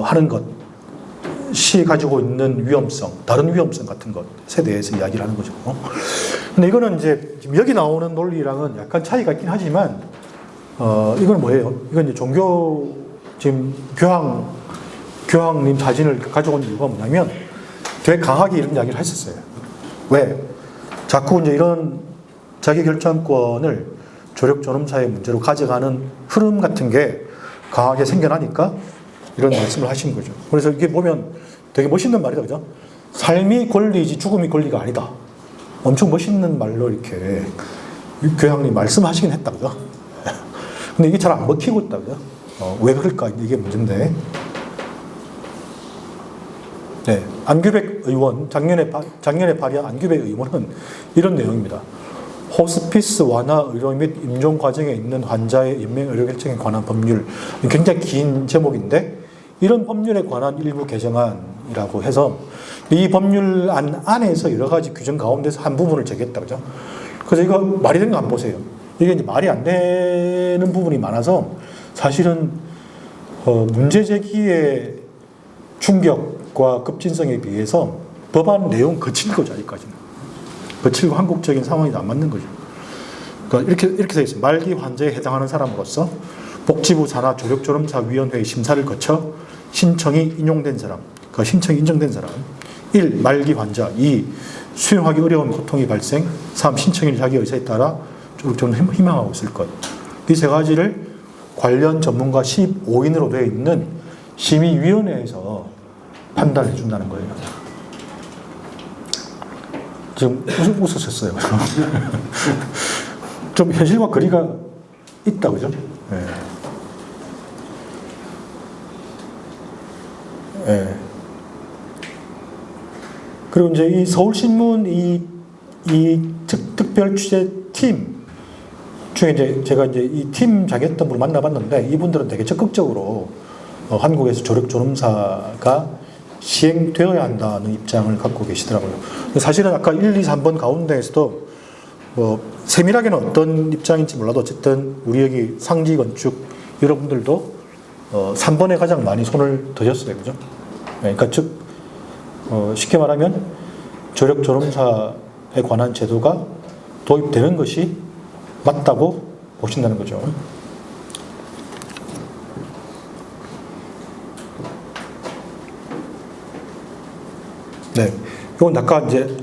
하는 것이 가지고 있는 위험성, 다른 위험성 같은 것에 대해서 이야기를 하는 거죠. 근데 이거는 이제 지금 여기 나오는 논리랑은 약간 차이가 있긴 하지만, 이건 뭐예요? 이건 이제 종교, 지금 교황님 사진을 가져온 이유가 뭐냐면 되게 강하게 이런 이야기를 했었어요. 왜? 자꾸 이제 이런 자기 결정권을 조력 존엄사의 문제로 가져가는 흐름 같은 게 강하게 생겨나니까 이런 말씀을 하신 거죠. 그래서 이게 보면 되게 멋있는 말이다, 그죠? 삶이 권리이지 죽음이 권리가 아니다. 엄청 멋있는 말로 이렇게 교황님 말씀하시긴 했다, 그죠? 근데 이게 잘 안 먹히고 있다, 그죠? 왜 그럴까? 이게 문제인데. 네, 안규백 의원, 작년에 발의한 안규백 의원은 이런 내용입니다. 호스피스 완화 의료 및 임종 과정에 있는 환자의 연명 의료 결정에 관한 법률. 굉장히 긴 제목인데, 이런 법률에 관한 일부 개정안이라고 해서 이 법률안 안에서 여러 가지 규정 가운데서 한 부분을 제기했다, 그죠? 그래서 이거 말이 되는 거 안 보세요. 이게 이제 말이 안 되는 부분이 많아서 사실은 문제 제기의 충격과 급진성에 비해서 법안 내용 거친 거죠, 아직까지는. 거칠고 한국적인 상황이 안 맞는 거죠. 그러니까 이렇게 되어 있어요. 말기 환자에 해당하는 사람으로서 복지부 산하 조력존엄사위원회의 심사를 거쳐 신청이 인용된 사람, 그러니까 신청이 인정된 사람. 1. 말기 환자. 2. 수용하기 어려운 고통이 발생. 3. 신청일 자기 의사에 따라 조력존엄을 희망하고 있을 것. 이 세 가지를 관련 전문가 15인으로 되어 있는 심의위원회에서 판단해 준다는 거예요. 지금 웃으셨어요. 좀 현실과 거리가 있다, 그죠? 네. 네. 그리고 이제 이 서울신문 이 특별 취재팀 중에 이제 제가 이제 이 팀 자기했던 분을 만나봤는데, 이분들은 되게 적극적으로 한국에서 조력존엄사가 시행되어야 한다는 입장을 갖고 계시더라고요. 사실은 아까 1, 2, 3번 가운데에서도 뭐 세밀하게는 어떤 입장인지 몰라도 어쨌든 우리 여기 상지건축 여러분들도 3번에 가장 많이 손을 드셨어요, 그죠? 그러니까 즉 쉽게 말하면 조력존엄사에 관한 제도가 도입되는 것이 맞다고 보신다는 거죠. 네, 이건 아까 이제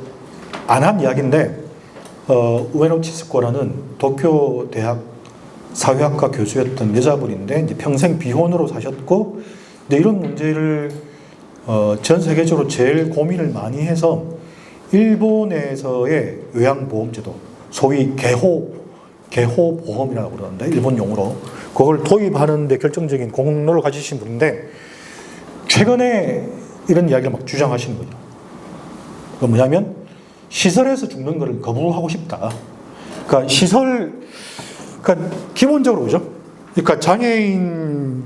안 한 이야기인데, 우에노 치스코라는 도쿄 대학 사회학과 교수였던 여자분인데 이제 평생 비혼으로 사셨고, 근데 이런 문제를 전 세계적으로 제일 고민을 많이 해서 일본에서의 요양보험제도, 소위 개호보험이라고 그러는데 일본 용어로 그걸 도입하는 데 결정적인 공로를 가지신 분인데, 최근에 이런 이야기를 막 주장하시는 거죠. 그 뭐냐면 시설에서 죽는 것을 거부하고 싶다. 그러니까 그러니까 기본적으로 그죠? 그러니까 장애인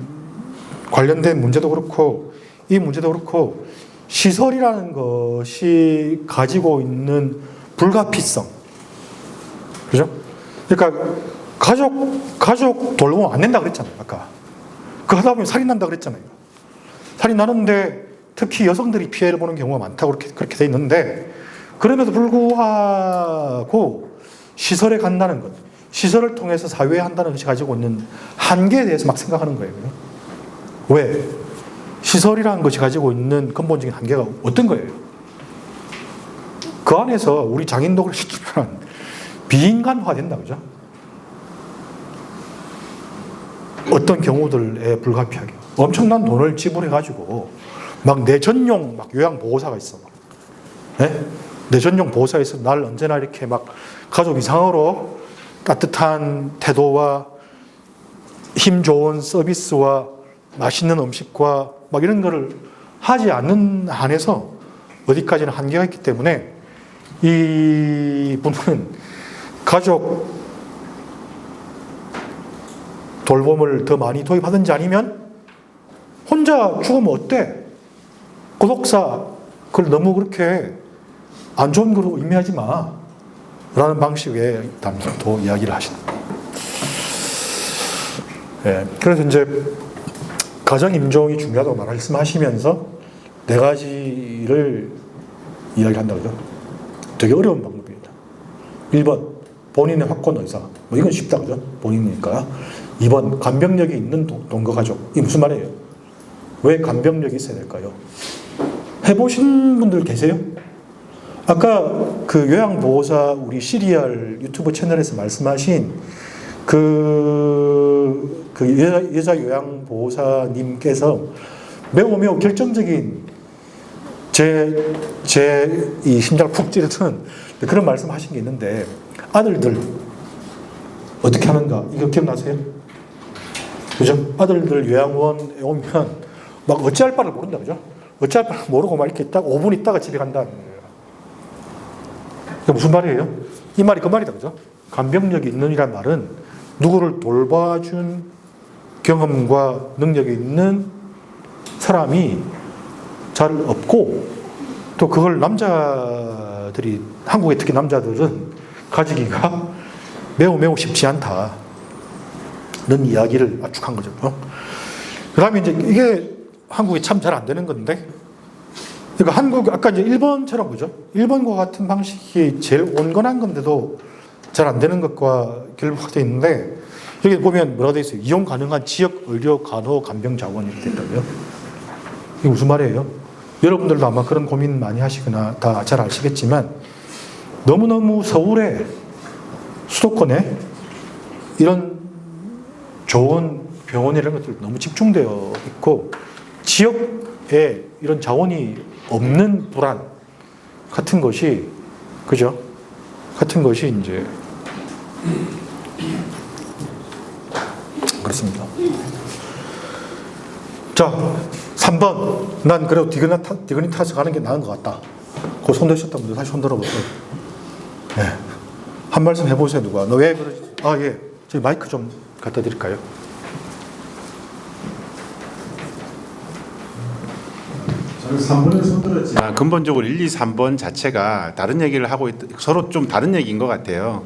관련된 문제도 그렇고 이 문제도 그렇고 시설이라는 것이 가지고 있는 불가피성, 그죠? 그러니까 가족 돌보면 안 된다 그랬잖아요, 아까. 그 하다 보면 살인 난다 그랬잖아요. 살인 나는데 특히 여성들이 피해를 보는 경우가 많다고 그렇게 돼 있는데, 그럼에도 불구하고 시설에 간다는 것, 시설을 통해서 사회에 한다는 것이 가지고 있는 한계에 대해서 막 생각하는 거예요. 왜? 시설이라는 것이 가지고 있는 근본적인 한계가 어떤 거예요? 그 안에서 우리 장인도를 시키면 비인간화 된다, 그죠? 어떤 경우들에 불가피하게 엄청난 돈을 지불해가지고 막 내 전용 막 요양보호사가 있어. 네? 내 전용 보호사가 있어. 날 언제나 이렇게 막 가족 이상으로 따뜻한 태도와 힘 좋은 서비스와 맛있는 음식과 막 이런 거를 하지 않는 한에서 어디까지나 한계가 있기 때문에 이 분은 가족 돌봄을 더 많이 도입하든지 아니면 혼자 죽으면 어때? 고독사 그걸 너무 그렇게 안 좋은 거로 의미하지 마 라는 방식의 담론도 이야기를 하시는 거예요. 예, 그래서 이제 가정 임종이 중요하다고 말씀하시면서 네 가지를 이야기한다고 그러죠. 되게 어려운 방법입니다. 1번 본인의 확고한 의사. 뭐 이건 쉽다 그죠? 본인이니까. 2번 간병력이 있는 동거 가족. 이게 무슨 말이에요? 왜 간병력이 있어야 될까요? 해보신 분들 계세요? 아까 그 요양보호사 우리 시리얼 유튜브 채널에서 말씀하신 그 여자 요양보호사님께서 매우 결정적인 제 이 심장을 푹 찌르는 그런 말씀 하신 게 있는데, 아들들 어떻게 하는가 이거 기억나세요? 그죠? 아들들 요양원에 오면 막 어찌할 바를 모른다 그죠? 어찌할 바를 모르고 막 이렇게 딱 5분 있다가 집에 간다는 거예요. 이게 무슨 말이에요? 이 말이 그 말이다 그죠? 간병력이 있는이란 말은 누구를 돌봐준 경험과 능력이 있는 사람이 잘 없고, 또 그걸 남자들이, 한국의 특히 남자들은 가지기가 매우 쉽지 않다는 이야기를 압축한 거죠. 그 다음에 이제 이게 한국에 참 잘 안 되는 건데, 그러니까 한국, 아까 이제 일본처럼 그죠? 일본과 같은 방식이 제일 온건한 건데도 잘 안 되는 것과 결부되어 있는데, 여기 보면 뭐라고 되어 있어요? 이용 가능한 지역 의료 간호 간병 자원 이렇게 됐다고요. 이게 무슨 말이에요? 여러분들도 아마 그런 고민 많이 하시거나 다 잘 아시겠지만, 너무너무 서울에, 수도권에 이런 좋은 병원이라는 것들 너무 집중되어 있고, 지역에 이런 자원이 없는 불안 같은 것이, 그죠? 같은 것이 이제 그렇습니다. 자, 3번. 난 그래도 디그니타스 가는 게 나은 것 같다. 그 손 드셨던 분들 다시 손 들어보세요. 네. 한 말씀 해보세요, 누가. 너 왜 그러지? 아, 예. 저희 마이크 좀 갖다 드릴까요? 저는 3번에 손들었지만 근본적으로 1, 2, 3번 자체가 다른 얘기를 하고 서로 좀 다른 얘기인 것 같아요.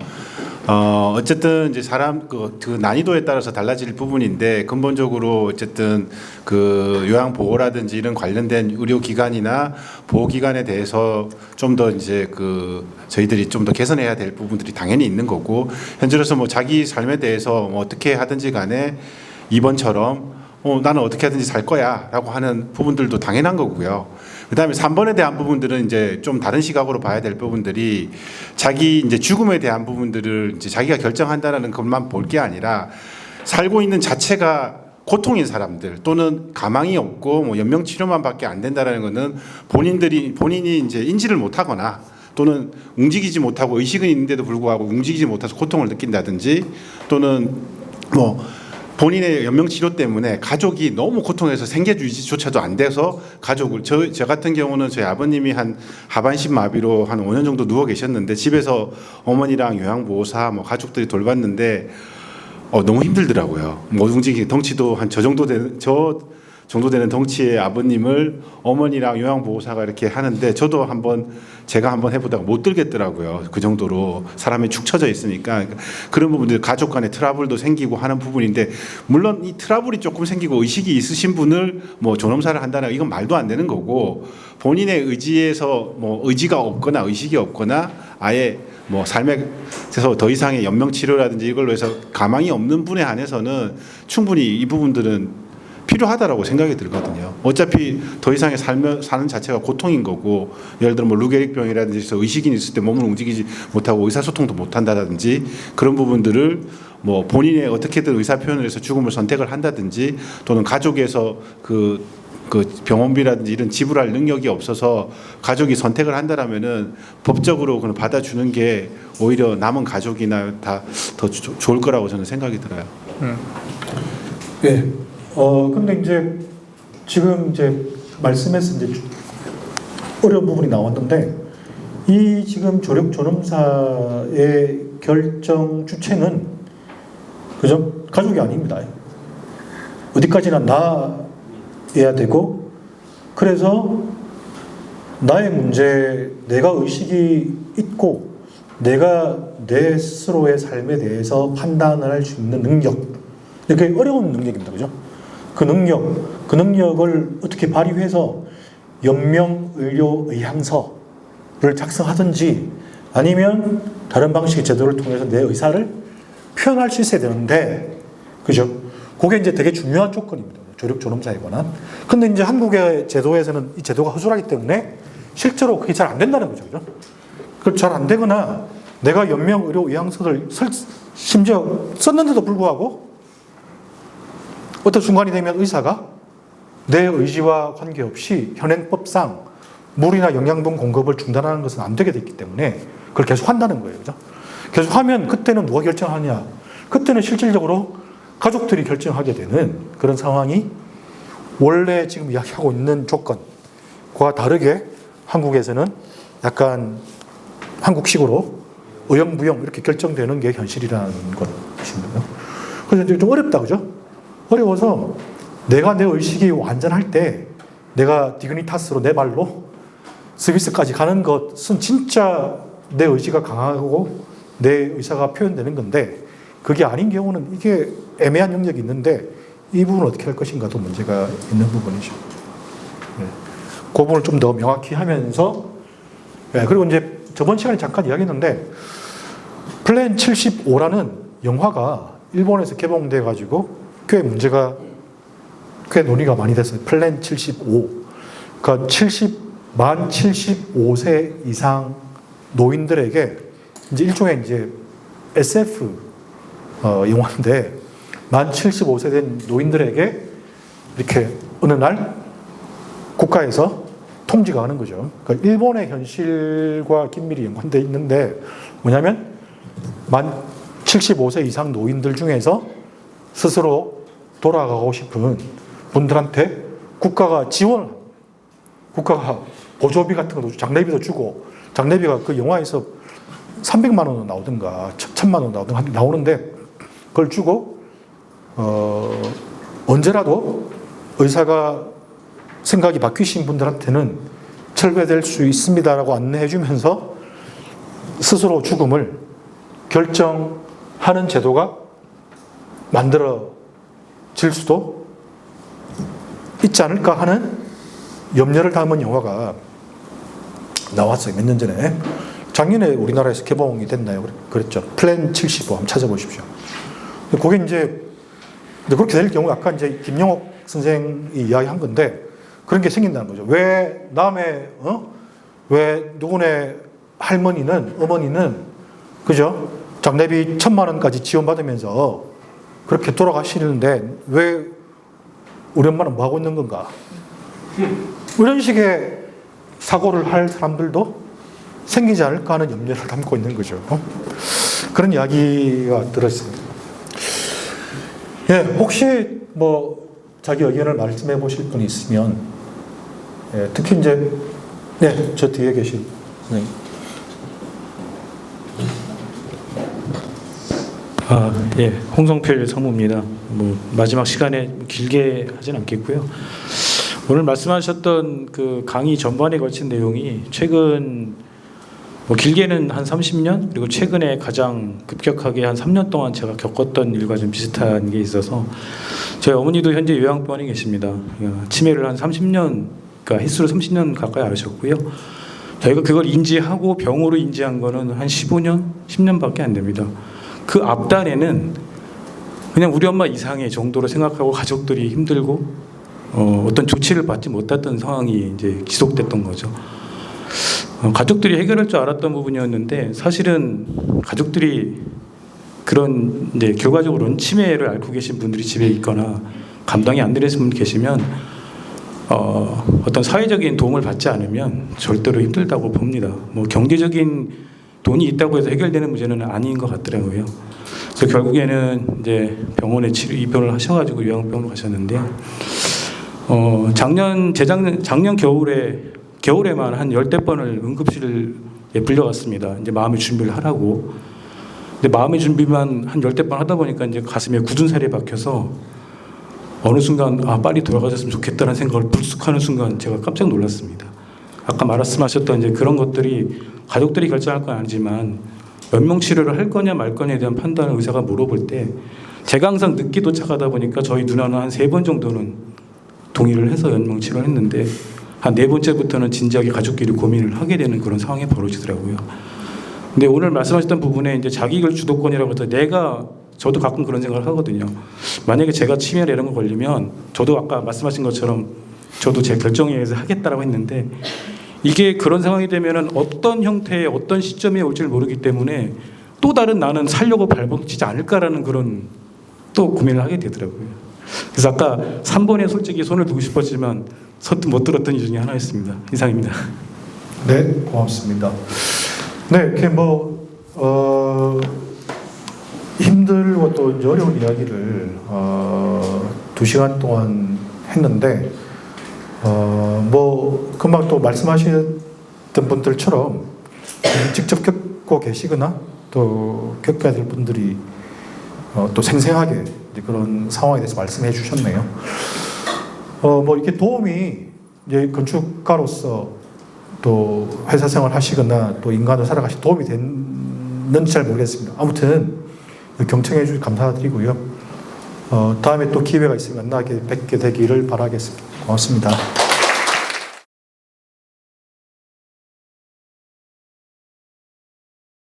어쨌든 이제 사람 그 난이도에 따라서 달라질 부분인데, 근본적으로 어쨌든 그 요양 보호라든지 이런 관련된 의료 기관이나 보호 기관에 대해서 좀 더 이제 그 저희들이 좀 더 개선해야 될 부분들이 당연히 있는 거고, 현재로서 뭐 자기 삶에 대해서 뭐 어떻게 하든지 간에 이번처럼 나는 어떻게 하든지 살 거야라고 하는 부분들도 당연한 거고요. 그다음에 3번에 대한 부분들은 이제 좀 다른 시각으로 봐야 될 부분들이, 자기 이제 죽음에 대한 부분들을 이제 자기가 결정한다라는 것만 볼 게 아니라, 살고 있는 자체가 고통인 사람들, 또는 가망이 없고 뭐 연명 치료만 밖에 안 된다라는 것은 본인이 이제 인지를 못하거나, 또는 움직이지 못하고 의식은 있는데도 불구하고 움직이지 못해서 고통을 느낀다든지, 또는 뭐 본인의 연명치료 때문에 가족이 너무 고통해서 생계유지조차도 안 돼서 가족을, 저 같은 경우는 저희 아버님이 한 하반신 마비로 한 5년 정도 누워 계셨는데, 집에서 어머니랑 요양보호사 뭐 가족들이 돌봤는데 너무 힘들더라고요. 못 움직이게, 덩치도 한 저 정도 되는 덩치의 아버님을 어머니랑 요양보호사가 이렇게 하는데, 저도 제가 한번 해보다가 못 들겠더라고요. 그 정도로 사람이 축 처져 있으니까. 그런 부분들, 가족 간의 트러블도 생기고 하는 부분인데, 물론 이 트러블이 조금 생기고 의식이 있으신 분을 뭐 존엄사를 한다는, 이건 말도 안 되는 거고, 본인의 의지에서 뭐 의지가 없거나 의식이 없거나 아예 뭐 삶에서 더 이상의 연명 치료라든지 이걸로 해서 가망이 없는 분에 한해서는 충분히 이 부분들은 필요하다라고 생각이 들거든요. 어차피 더 이상의 사는 자체가 고통인 거고, 예를 들어 뭐 루게릭병이라든지 해서 의식이 있을 때 몸을 움직이지 못하고 의사소통도 못한다든지, 그런 부분들을 뭐 본인의 어떻게든 의사 표현을 해서 죽음을 선택을 한다든지, 또는 가족에서 그 병원비라든지 이런 지불할 능력이 없어서 가족이 선택을 한다라면은 법적으로 그냥 받아주는 게 오히려 남은 가족이나 다 더 좋을 거라고 저는 생각이 들어요. 예. 근데 이제 지금 이제 말씀에서 이제 어려운 부분이 나왔는데, 이 지금 조력 존엄사의 결정 주체는 그죠? 가족이 아닙니다. 어디까지나 나야 되고, 그래서 나의 문제, 내가 의식이 있고 내가 내 스스로의 삶에 대해서 판단을 할 수 있는 능력, 이게 어려운 능력입니다. 그죠? 그 능력을 어떻게 발휘해서 연명의료의향서를 작성하든지 아니면 다른 방식의 제도를 통해서 내 의사를 표현할 수 있어야 되는데, 그죠? 그게 이제 되게 중요한 조건입니다. 조력 존엄사에 관한. 근데 이제 한국의 제도에서는 이 제도가 허술하기 때문에 실제로 그게 잘 안 된다는 거죠. 그죠? 그 잘 안 되거나 내가 연명의료의향서를 심지어 썼는데도 불구하고 어떤 순간이 되면 의사가 내 의지와 관계없이 현행법상 물이나 영양분 공급을 중단하는 것은 안 되게 됐기 때문에 그걸 계속 한다는 거예요. 그죠? 계속 하면 그때는 누가 결정하냐? 그때는 실질적으로 가족들이 결정하게 되는 그런 상황이 원래 지금 이야기하고 있는 조건과 다르게 한국에서는 약간 한국식으로 의형부형 이렇게 결정되는 게 현실이라는 것입니다. 그래서 좀 어렵다, 그죠? 어려워서 내가 내 의식이 완전할 때 내가 디그니타스로 내 말로 스위스까지 가는 것은 진짜 내 의지가 강하고 내 의사가 표현되는 건데, 그게 아닌 경우는 이게 애매한 영역이 있는데 이 부분을 어떻게 할 것인가도 문제가 있는 부분이죠. 네. 그 부분을 좀 더 명확히 하면서, 네. 그리고 이제 저번 시간에 잠깐 이야기했는데 플랜 75라는 영화가 일본에서 개봉돼 가지고 꽤 문제가, 꽤 논의가 많이 됐어요. 플랜 75. 그러니까 만 75세 이상 노인들에게 이제 일종의 이제 SF 영화인데, 만 75세 된 노인들에게 이렇게 어느 날 국가에서 통지가 하는 거죠. 그러니까 일본의 현실과 긴밀히 연관되어 있는데 뭐냐면 만 75세 이상 노인들 중에서 스스로 돌아가고 싶은 분들한테 국가가 보조비 같은 것도 장례비도 주고, 장례비가 그 영화에서 300만 원 나오든가 1000만 원 나오든가 나오는데 그걸 주고 언제라도 의사가 생각이 바뀌신 분들한테는 철회될 수 있습니다라고 안내해 주면서 스스로 죽음을 결정하는 제도가 만들어질 수도 있지 않을까 하는 염려를 담은 영화가 나왔어요. 몇 년 전에. 작년에 우리나라에서 개봉이 됐나요? 그랬죠. 플랜 75 한번 찾아보십시오. 그게 이제 그렇게 될 경우 아까 이제 김영옥 선생이 이야기한 건데 그런 게 생긴다는 거죠. 왜 남의 왜 누구네 할머니는, 어머니는, 그죠? 장례비 1000만 원까지 지원받으면서 그렇게 돌아가시는데 왜 우리 엄마는 뭐 하고 있는 건가? 이런 식의 사고를 할 사람들도 생기지 않을까 하는 염려를 담고 있는 거죠. 그런 이야기가 들어있습니다. 예, 혹시 뭐 자기 의견을 말씀해 보실 분이 있으면, 예, 특히 이제 네, 저 뒤에 계신 네. 예, 홍성필 성무입니다. 뭐 마지막 시간에 길게 하진 않겠고요. 오늘 말씀하셨던 그 강의 전반에 걸친 내용이 최근 뭐 길게는 한 30년, 그리고 최근에 가장 급격하게 한 3년 동안 제가 겪었던 일과 좀 비슷한 게 있어서, 저희 어머니도 현재 요양병원에 계십니다. 치매를 한 30년, 그러니까 횟수로 30년 가까이 앓으셨고요. 저희가 그걸 인지하고 병으로 인지한 거는 한 15년, 10년밖에 안 됩니다. 그 앞단에는 그냥 우리 엄마 이상의 정도로 생각하고 가족들이 힘들고 어떤 조치를 받지 못했던 상황이 이제 지속됐던 거죠. 가족들이 해결할 줄 알았던 부분이었는데, 사실은 가족들이 그런 이제 결과적으로는 치매를 앓고 계신 분들이 집에 있거나 감당이 안 되시는 분 계시면 어떤 사회적인 도움을 받지 않으면 절대로 힘들다고 봅니다. 뭐 경제적인 돈이 있다고 해서 해결되는 문제는 아닌 것 같더라고요. 그래서 결국에는 이제 병원에 입원을 하셔가지고 요양병원으로 가셨는데, 작년 겨울에만 한 10대 번을 응급실을 불려갔습니다. 이제 마음의 준비를 하라고. 근데 마음의 준비만 한 10대 번 하다 보니까 이제 가슴에 굳은 살이 박혀서 어느 순간 빨리 돌아가셨으면 좋겠다는 생각을 불쑥 하는 순간 제가 깜짝 놀랐습니다. 아까 말씀하셨던 이제 그런 것들이 가족들이 결정할 건 아니지만 연명 치료를 할 거냐 말 거냐에 대한 판단을 의사가 물어볼 때 제가 항상 늦게 도착하다 보니까 저희 누나는 한 3번 정도는 동의를 해서 연명 치료를 했는데 한 4번째부터는 진지하게 가족끼리 고민을 하게 되는 그런 상황이 벌어지더라고요. 근데 오늘 말씀하셨던 부분에 이제 자기결 주도권이라고 해서 저도 가끔 그런 생각을 하거든요. 만약에 제가 치매나 이런 거 걸리면 저도 아까 말씀하신 것처럼 저도 제 결정에 의해서 하겠다라고 했는데 이게 그런 상황이 되면은 어떤 형태의 어떤 시점에 올지를 모르기 때문에 또 다른 나는 살려고 발버둥치지 않을까라는 그런 또 고민을 하게 되더라고요. 그래서 아까 3번에 솔직히 손을 두고 싶었지만 선뜻 못 들었던 이유 중에 하나였습니다. 이상입니다. 네, 고맙습니다. 네, 이렇게 힘들고 또 어려운 이야기를 2시간 동안 했는데 금방 또 말씀하셨던 분들처럼 직접 겪고 계시거나 또 겪어야 될 분들이 또 생생하게 그런 상황에 대해서 말씀해 주셨네요. 이렇게 도움이 이제 건축가로서 또 회사 생활 하시거나 또 인간으로 살아가시 도움이 됐는지 잘 모르겠습니다. 아무튼 경청해 주셔서 감사드리고요. 다음에 또 기회가 있으면 만나게 뵙게 되기를 바라겠습니다. 고맙습니다.